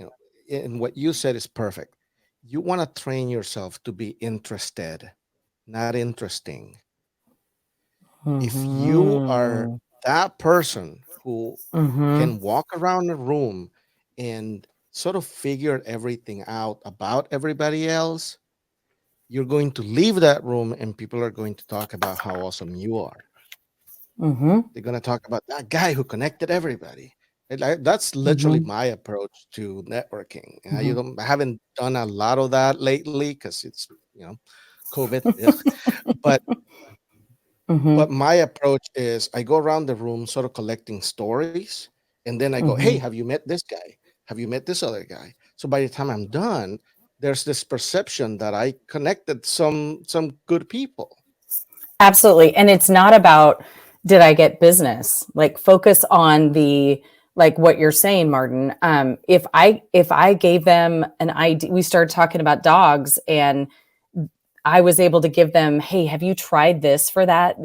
[SPEAKER 2] and what you said is perfect. You want to train yourself to be interested, not interesting. If you are
[SPEAKER 1] Hmm.
[SPEAKER 2] that person who
[SPEAKER 1] Hmm.
[SPEAKER 2] can walk around the room and sort of figure everything out about everybody else, you're going to leave that room and people are going to talk about how awesome you are.
[SPEAKER 1] Hmm.
[SPEAKER 2] They're going to talk about that guy who connected everybody. That's literally
[SPEAKER 1] Hmm.
[SPEAKER 2] my approach to networking.
[SPEAKER 1] Hmm.
[SPEAKER 2] I haven't done a lot of that lately because it's, COVID. Ugh. But
[SPEAKER 1] Hmm.
[SPEAKER 2] But my approach is I go around the room sort of collecting stories. And then I go, hey,
[SPEAKER 1] Hmm.
[SPEAKER 2] have you met this guy? Have you met this other guy? So by the time I'm done, there's this perception that I connected some good people.
[SPEAKER 1] Absolutely. And it's not about, did I get business? Like, focus on the, like what you're saying, Martin. If I gave them an idea, we started talking about dogs, and I was able to give them, hey, have you tried this for that?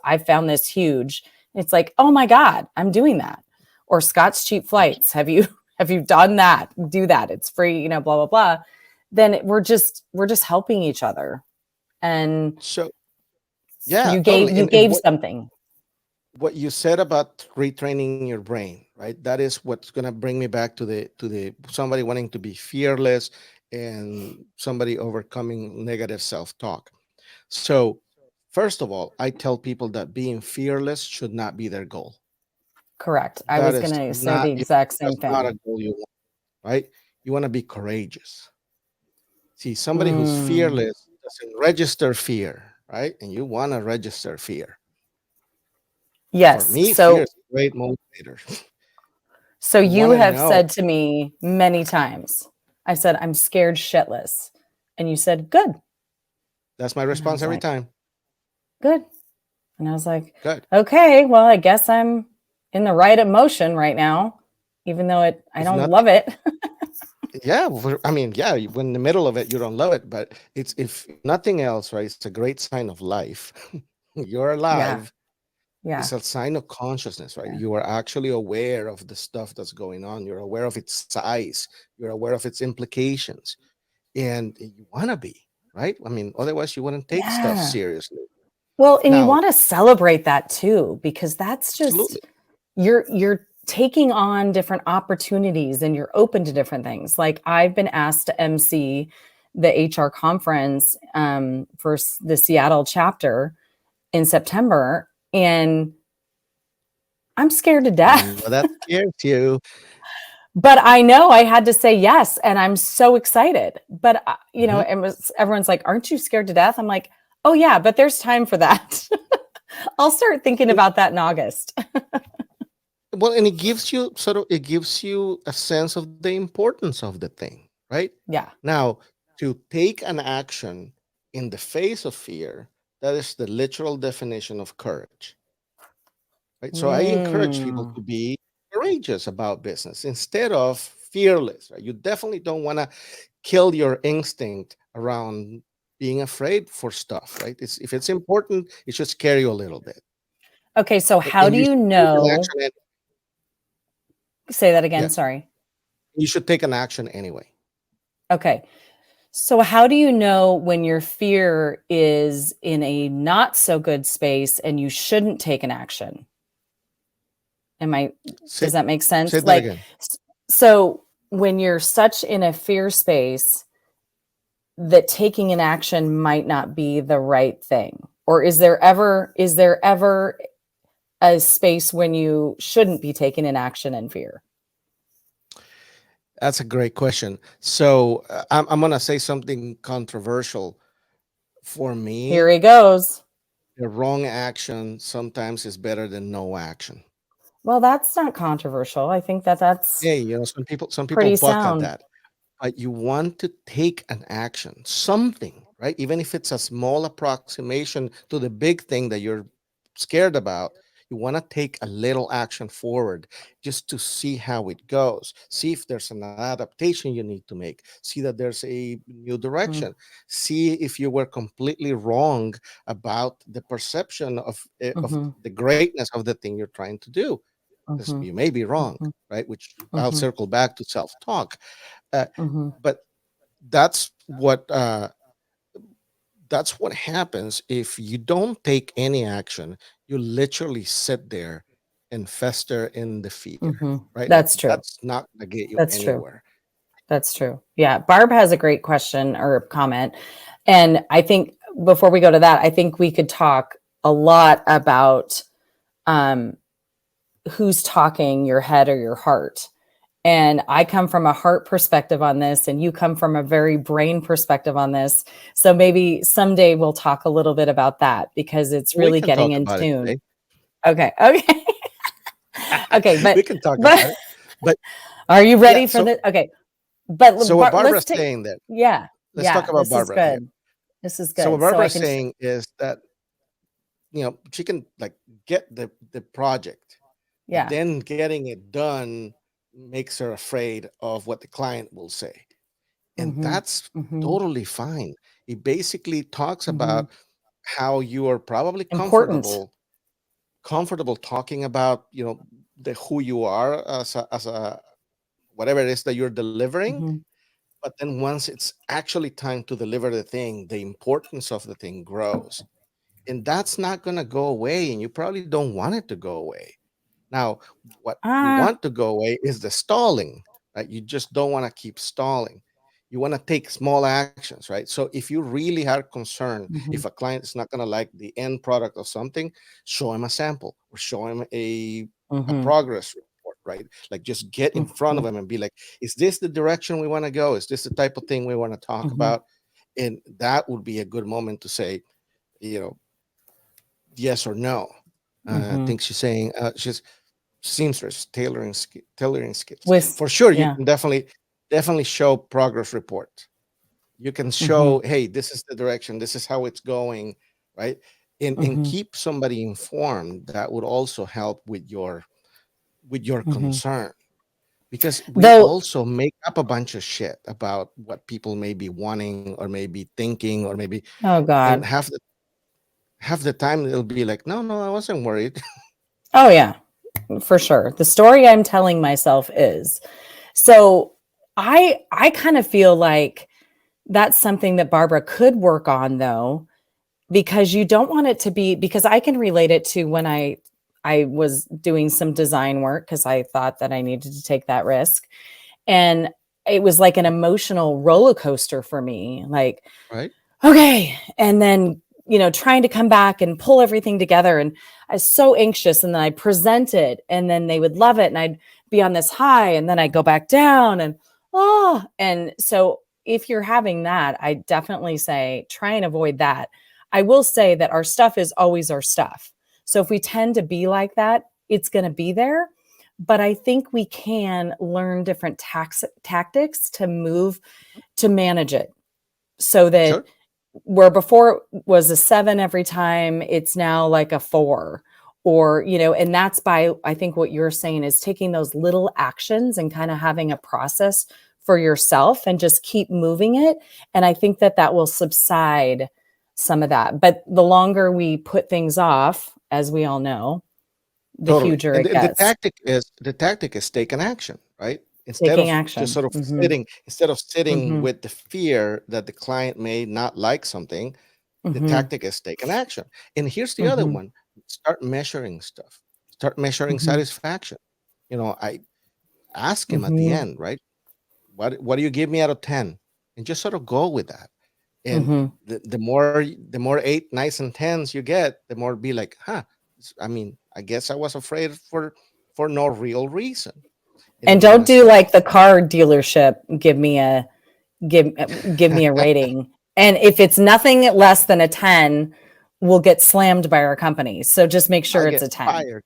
[SPEAKER 1] I found this huge. It's like, oh my God, I'm doing that. Or Scott's Cheap Flights. Have you done that? Do that. It's free, blah, blah, blah. Then we're just helping each other. And
[SPEAKER 2] So yeah,
[SPEAKER 1] you
[SPEAKER 2] totally. And
[SPEAKER 1] gave something.
[SPEAKER 2] what you said about retraining your brain, right? That is what's going to bring me back to the somebody wanting to be fearless and somebody overcoming negative self-talk. So first of all, I tell people that being fearless should not be their goal.
[SPEAKER 1] Correct. I
[SPEAKER 2] That
[SPEAKER 1] was
[SPEAKER 2] is
[SPEAKER 1] going to say the
[SPEAKER 2] not,
[SPEAKER 1] exact same
[SPEAKER 2] that's not a
[SPEAKER 1] thing.
[SPEAKER 2] goal you want, right? You want to be courageous. See, somebody who's
[SPEAKER 1] Mm,
[SPEAKER 2] fearless doesn't register fear, right? And you want to register fear. For
[SPEAKER 1] yes.
[SPEAKER 2] me, fear is a great motivator.
[SPEAKER 1] So
[SPEAKER 2] You
[SPEAKER 1] you
[SPEAKER 2] want to
[SPEAKER 1] have
[SPEAKER 2] know.
[SPEAKER 1] said to me many times, I said, I'm scared shitless. And you said, good.
[SPEAKER 2] That's my
[SPEAKER 1] And I
[SPEAKER 2] response
[SPEAKER 1] was
[SPEAKER 2] every
[SPEAKER 1] like,
[SPEAKER 2] time.
[SPEAKER 1] good. And I was like,
[SPEAKER 2] Good.
[SPEAKER 1] okay, well, I guess I'm in the right emotion right now, even though I
[SPEAKER 2] If
[SPEAKER 1] don't
[SPEAKER 2] nothing,
[SPEAKER 1] love it.
[SPEAKER 2] yeah. I mean, yeah. When in the middle of it, you don't love it, but it's if nothing else, right? It's a great sign of life. You're
[SPEAKER 1] Yeah.
[SPEAKER 2] alive. It's
[SPEAKER 1] Yeah.
[SPEAKER 2] a sign of consciousness, right?
[SPEAKER 1] Yeah.
[SPEAKER 2] You are actually aware of the stuff that's going on. You're aware of its size. You're aware of its implications, and you want to be right. I mean, otherwise, you wouldn't take stuff
[SPEAKER 1] Yeah.
[SPEAKER 2] seriously.
[SPEAKER 1] Well, and you
[SPEAKER 2] Now,
[SPEAKER 1] want to celebrate that too, because that's just,
[SPEAKER 2] absolutely.
[SPEAKER 1] you're taking on different opportunities and you're open to different things. Like, I've been asked to MC the HR conference for the Seattle chapter in September, and I'm scared to
[SPEAKER 2] I know
[SPEAKER 1] death.
[SPEAKER 2] that scares you.
[SPEAKER 1] But I know I had to say yes, and I'm so excited. But
[SPEAKER 2] Mhm.
[SPEAKER 1] everyone's like, "Aren't you scared to death?" I'm like, "Oh yeah, but there's time for that." I'll start thinking about that in August.
[SPEAKER 2] Well, and it gives you it gives you a sense of the importance of the thing, right?
[SPEAKER 1] Yeah.
[SPEAKER 2] Now, to take an action in the face of fear, that is the literal definition of courage, right? So I encourage people
[SPEAKER 1] Mm,
[SPEAKER 2] to be courageous about business instead of fearless, right? You definitely don't want to kill your instinct around being afraid for stuff, right? If it's important, it should scare you a little bit.
[SPEAKER 1] okay, so how
[SPEAKER 2] And
[SPEAKER 1] do
[SPEAKER 2] you
[SPEAKER 1] you
[SPEAKER 2] should take an
[SPEAKER 1] know?
[SPEAKER 2] action.
[SPEAKER 1] Say that again.
[SPEAKER 2] Yes,
[SPEAKER 1] Sorry.
[SPEAKER 2] you should take an action anyway.
[SPEAKER 1] Okay. So, how do you know when your fear is in a not so good space and you shouldn't take an action? Am I,
[SPEAKER 2] Say
[SPEAKER 1] does that make
[SPEAKER 2] say
[SPEAKER 1] sense?
[SPEAKER 2] that
[SPEAKER 1] Like,
[SPEAKER 2] again.
[SPEAKER 1] so when you're such in a fear space that taking an action might not be the right thing, or is there ever a space when you shouldn't be taking an action in fear?
[SPEAKER 2] That's a great question. So I'm gonna say something controversial. For
[SPEAKER 1] Here
[SPEAKER 2] me,
[SPEAKER 1] he goes.
[SPEAKER 2] the wrong action sometimes is better than no action.
[SPEAKER 1] Well, that's not controversial. I think that that's
[SPEAKER 2] Hey, some people
[SPEAKER 1] pretty
[SPEAKER 2] buck at
[SPEAKER 1] sound.
[SPEAKER 2] that. But you want to take an action, something, right? Even if it's a small approximation to the big thing that you're scared about, you want to take a little action forward just to see how it goes. See if there's an adaptation you need to make. See that there's a new
[SPEAKER 1] Mm,
[SPEAKER 2] direction. See if you were completely wrong about the perception of
[SPEAKER 1] mhm,
[SPEAKER 2] the greatness of the thing you're trying to do. Because
[SPEAKER 1] mhm,
[SPEAKER 2] you may be wrong,
[SPEAKER 1] mhm,
[SPEAKER 2] right? Which I'll
[SPEAKER 1] mhm,
[SPEAKER 2] circle back to self talk. Uh,
[SPEAKER 1] mhm,
[SPEAKER 2] but that's what happens if you don't take any action. You literally sit there and fester in the fear,
[SPEAKER 1] mhm.
[SPEAKER 2] right? And
[SPEAKER 1] That's true.
[SPEAKER 2] that's not going to get you
[SPEAKER 1] That's true.
[SPEAKER 2] anywhere.
[SPEAKER 1] That's true. Yeah. Barb has a great question or comment. And I think before we go to that, I think we could talk a lot about um, who's talking, your head or your heart. And I come from a heart perspective on this, and you come from a very brain perspective on this. So maybe someday we'll talk a little bit about that because it's
[SPEAKER 2] We
[SPEAKER 1] really
[SPEAKER 2] can
[SPEAKER 1] getting
[SPEAKER 2] talk
[SPEAKER 1] in
[SPEAKER 2] about it
[SPEAKER 1] tune.
[SPEAKER 2] today.
[SPEAKER 1] Okay. Okay. Okay.
[SPEAKER 2] We can talk
[SPEAKER 1] But
[SPEAKER 2] about it. But
[SPEAKER 1] are you
[SPEAKER 2] yeah,
[SPEAKER 1] ready for
[SPEAKER 2] so
[SPEAKER 1] the? Okay. But
[SPEAKER 2] So what
[SPEAKER 1] let's
[SPEAKER 2] Barbara's
[SPEAKER 1] take,
[SPEAKER 2] saying that,
[SPEAKER 1] yeah,
[SPEAKER 2] let's talk
[SPEAKER 1] yeah,
[SPEAKER 2] about
[SPEAKER 1] this is
[SPEAKER 2] Barbara here.
[SPEAKER 1] good. This is
[SPEAKER 2] So what
[SPEAKER 1] good. So I
[SPEAKER 2] Barbara's
[SPEAKER 1] can,
[SPEAKER 2] saying is that, she can like get the project, but
[SPEAKER 1] yeah.
[SPEAKER 2] then getting it done makes her afraid of what the client will say. And
[SPEAKER 1] Mm-hmm.
[SPEAKER 2] that's
[SPEAKER 1] Mm-hmm.
[SPEAKER 2] totally fine. It basically talks
[SPEAKER 1] Mm-hmm.
[SPEAKER 2] about how you are probably
[SPEAKER 1] Important.
[SPEAKER 2] comfortable talking about, the who you are as a whatever it is that you're delivering.
[SPEAKER 1] Mm-hmm.
[SPEAKER 2] But then once it's actually time to deliver the thing, the importance of the thing grows. And that's not going to go away. And you probably don't want it to go away. Now, what you
[SPEAKER 1] Ah.
[SPEAKER 2] want to go away is the stalling, right? You just don't want to keep stalling. You want to take small actions, right? So if you really are concerned, if
[SPEAKER 1] Mm-hmm.
[SPEAKER 2] a client is not going to like the end product of something, show him a sample or show him a
[SPEAKER 1] Mm-hmm.
[SPEAKER 2] progress report, right? Like just get in front
[SPEAKER 1] Mm-hmm.
[SPEAKER 2] of him and be like, is this the direction we want to go? Is this the type of thing we want to talk
[SPEAKER 1] Mm-hmm.
[SPEAKER 2] about? And that would be a good moment to say, you know, yes or no. I
[SPEAKER 1] Mm-hmm.
[SPEAKER 2] think she's saying she's seamstress tailoring skills.
[SPEAKER 1] With,
[SPEAKER 2] For sure, you
[SPEAKER 1] yeah.
[SPEAKER 2] can definitely show progress report. You can
[SPEAKER 1] Mm-hmm.
[SPEAKER 2] show, hey, this is the direction, this is how it's going, right? And
[SPEAKER 1] Mm-hmm.
[SPEAKER 2] keep somebody informed. That would also help with your
[SPEAKER 1] Mm-hmm.
[SPEAKER 2] concern, because we
[SPEAKER 1] Though,
[SPEAKER 2] also make up a bunch of shit about what people may be wanting or maybe thinking or maybe,
[SPEAKER 1] oh
[SPEAKER 2] and
[SPEAKER 1] God.
[SPEAKER 2] half the time it'll be like, no, no, I wasn't worried.
[SPEAKER 1] Oh yeah, for sure. The story I'm telling myself is, so I kind of feel like that's something that Barbara could work on though, because you don't want it to be, because I can relate it to when I was doing some design work because I thought that I needed to take that risk. And it was like an emotional roller coaster for me. Like,
[SPEAKER 2] Right.
[SPEAKER 1] okay. And then, trying to come back and pull everything together. And I was so anxious. And then I present it and then they would love it. And I'd be on this high and then I'd go back down and, oh. And so if you're having that, I definitely say try and avoid that. I will say that our stuff is always our stuff. So if we tend to be like that, it's going to be there. But I think we can learn different tactics to move to manage it so that
[SPEAKER 2] Sure.
[SPEAKER 1] where before it was a 7 every time, it's now like a 4. Or, and that's by, I think what you're saying is taking those little actions and kind of having a process for yourself and just keep moving it. And I think that that will subside some of that. But the longer we put things off, as we all know, the
[SPEAKER 2] Totally.
[SPEAKER 1] huger
[SPEAKER 2] And
[SPEAKER 1] it
[SPEAKER 2] the
[SPEAKER 1] gets.
[SPEAKER 2] tactic is take an action, right? Instead
[SPEAKER 1] Taking
[SPEAKER 2] of just
[SPEAKER 1] action.
[SPEAKER 2] sort of
[SPEAKER 1] Mm-hmm.
[SPEAKER 2] sitting
[SPEAKER 1] Mm-hmm.
[SPEAKER 2] with the fear that the client may not like something, the
[SPEAKER 1] Mm-hmm.
[SPEAKER 2] tactic is take an action. And here's the other
[SPEAKER 1] Mm-hmm.
[SPEAKER 2] one. Start measuring stuff. Start measuring
[SPEAKER 1] Mm-hmm.
[SPEAKER 2] satisfaction. I ask him at the
[SPEAKER 1] Mm-hmm.
[SPEAKER 2] end, right? What do you give me out of 10? And just sort of go with that. And
[SPEAKER 1] Mm-hmm.
[SPEAKER 2] the more eight nice and tens you get, the more be like, huh, I mean, I guess I was afraid for no real reason. And
[SPEAKER 1] And
[SPEAKER 2] we're
[SPEAKER 1] don't
[SPEAKER 2] gonna
[SPEAKER 1] do
[SPEAKER 2] start.
[SPEAKER 1] like the car dealership. Give give me a rating. And if it's nothing less than a 10, we'll get slammed by our company. So just make
[SPEAKER 2] I'll
[SPEAKER 1] sure it's
[SPEAKER 2] get
[SPEAKER 1] a 10.
[SPEAKER 2] fired.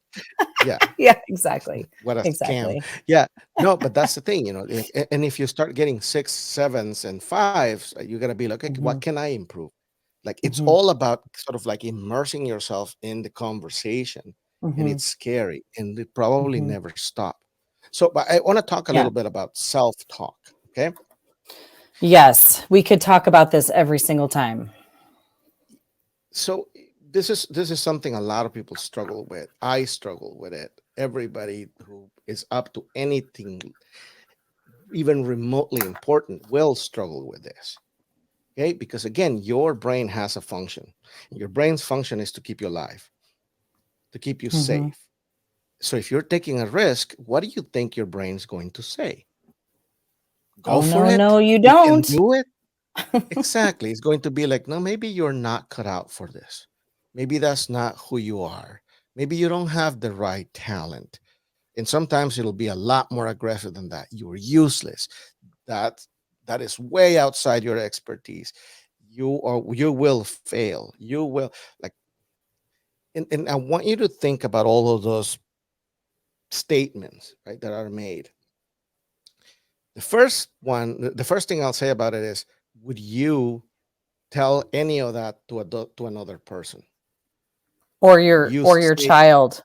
[SPEAKER 2] Yeah.
[SPEAKER 1] Yeah, exactly.
[SPEAKER 2] What a scam.
[SPEAKER 1] Exactly.
[SPEAKER 2] Yeah. No, but that's the thing, and if you start getting six, sevens, and fives, you gotta be like, okay, what
[SPEAKER 1] Hmm.
[SPEAKER 2] can I improve? Like it's
[SPEAKER 1] Hmm.
[SPEAKER 2] all about sort of like immersing yourself in the conversation, and
[SPEAKER 1] Hmm.
[SPEAKER 2] it's scary, and it probably
[SPEAKER 1] Hmm.
[SPEAKER 2] never stop. So, but I want to talk a
[SPEAKER 1] Yeah.
[SPEAKER 2] little bit about self-talk. Okay.
[SPEAKER 1] Yes, we could talk about this every single time.
[SPEAKER 2] So this is something a lot of people struggle with. I struggle with it. Everybody who is up to anything even remotely important will struggle with this. Okay, because again, your brain has a function. Your brain's function is to keep you alive, to keep you
[SPEAKER 1] Hmm.
[SPEAKER 2] safe. So if you're taking a risk, what do you think your brain's going to say? Go
[SPEAKER 1] Oh,
[SPEAKER 2] for
[SPEAKER 1] no, no,
[SPEAKER 2] it.
[SPEAKER 1] you
[SPEAKER 2] You can
[SPEAKER 1] don't.
[SPEAKER 2] do it. Exactly. It's going to be like, no, maybe you're not cut out for this. Maybe that's not who you are. Maybe you don't have the right talent. And sometimes it'll be a lot more aggressive than that. You're useless. That that is way outside your expertise. You will fail. You will like, and I want you to think about all of those statements, right, that are made. The first thing I'll say about it is, would you tell any of that to another person?
[SPEAKER 1] Or
[SPEAKER 2] You
[SPEAKER 1] or your
[SPEAKER 2] say,
[SPEAKER 1] child.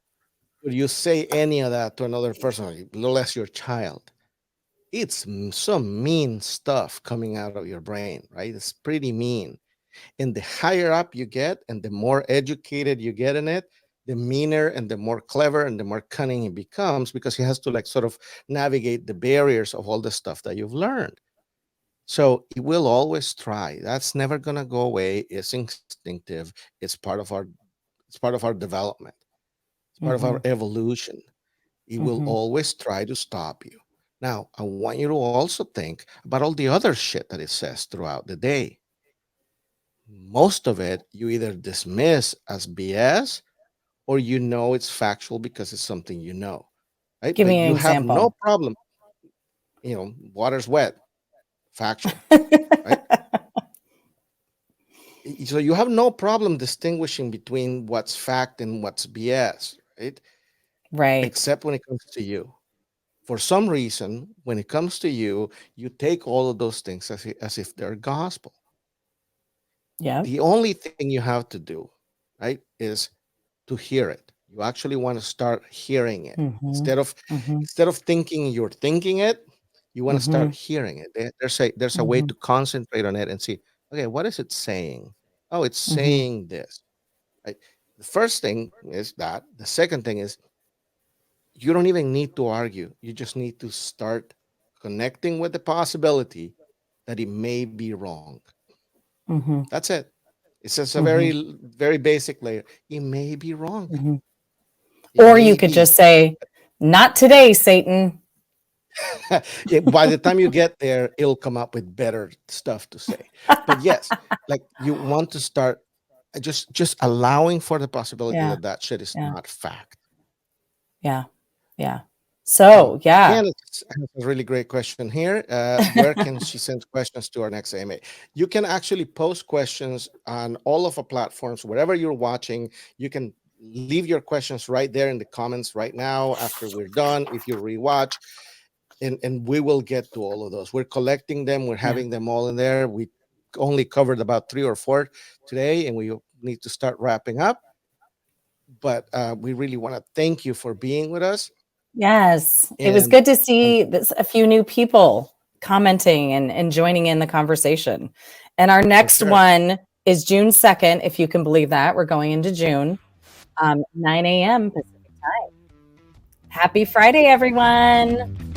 [SPEAKER 2] would you say any of that to another person, less your child? It's some mean stuff coming out of your brain, right? It's pretty mean. And the higher up you get and the more educated you get in it, the meaner and the more clever and the more cunning he becomes, because he has to like sort of navigate the barriers of all the stuff that you've learned. So he will always try. That's never gonna go away. It's instinctive. It's part of our development. It's part of our
[SPEAKER 1] Mhm.
[SPEAKER 2] evolution. It will
[SPEAKER 1] Mhm.
[SPEAKER 2] always try to stop you. Now, I want you to also think about all the other shit that it says throughout the day. Most of it you either dismiss as BS, or you know it's factual because it's something you know, right?
[SPEAKER 1] Give
[SPEAKER 2] Like
[SPEAKER 1] me an
[SPEAKER 2] you have no
[SPEAKER 1] example.
[SPEAKER 2] problem, water's wet, factual, right? So you have no problem distinguishing between what's fact and what's BS, right?
[SPEAKER 1] Right.
[SPEAKER 2] Except when it comes to you. For some reason, when it comes to you, you take all of those things as if they're gospel.
[SPEAKER 1] Yep.
[SPEAKER 2] The only thing you have to do, right, is to hear it. You actually want to start hearing it
[SPEAKER 1] Mhm.
[SPEAKER 2] instead of
[SPEAKER 1] Mhm.
[SPEAKER 2] thinking you're thinking it. You want to start
[SPEAKER 1] Mhm.
[SPEAKER 2] hearing it. There's a way
[SPEAKER 1] Mhm.
[SPEAKER 2] to concentrate on it and see, okay, what is it saying? Oh, it's
[SPEAKER 1] Mhm.
[SPEAKER 2] saying this. Right? The first thing is that. The second thing is, you don't even need to argue. You just need to start connecting with the possibility that it may be wrong.
[SPEAKER 1] Mhm.
[SPEAKER 2] That's it. It's just a
[SPEAKER 1] Mhm.
[SPEAKER 2] very basic layer. It may be wrong.
[SPEAKER 1] Mhm.
[SPEAKER 2] It
[SPEAKER 1] Or
[SPEAKER 2] may
[SPEAKER 1] you could
[SPEAKER 2] be.
[SPEAKER 1] just say, "Not today, Satan."
[SPEAKER 2] By the time you get there, it'll come up with better stuff to say. But yes, like you want to start just allowing for the possibility
[SPEAKER 1] Yeah.
[SPEAKER 2] that that shit is
[SPEAKER 1] Yeah.
[SPEAKER 2] not fact.
[SPEAKER 1] Yeah. Yeah.
[SPEAKER 2] Now,
[SPEAKER 1] So, yeah.
[SPEAKER 2] Candace has a really great question here. Where can she send questions to our next AMA? You can actually post questions on all of our platforms, wherever you're watching. You can leave your questions right there in the comments right now after we're done. If you rewatch, and we will get to all of those. We're collecting them. We're
[SPEAKER 1] Yeah.
[SPEAKER 2] having them all in there. We only covered about 3 or 4 today, and we need to start wrapping up. But we really want to thank you for being with us.
[SPEAKER 1] Yes. It was
[SPEAKER 2] And
[SPEAKER 1] good to
[SPEAKER 2] um,
[SPEAKER 1] see this a few new people commenting and joining in the conversation. And our
[SPEAKER 2] for
[SPEAKER 1] next
[SPEAKER 2] sure.
[SPEAKER 1] one is June 2nd, if you can believe that. We're going into June, 9 a.m. Pacific time. Happy Friday, everyone.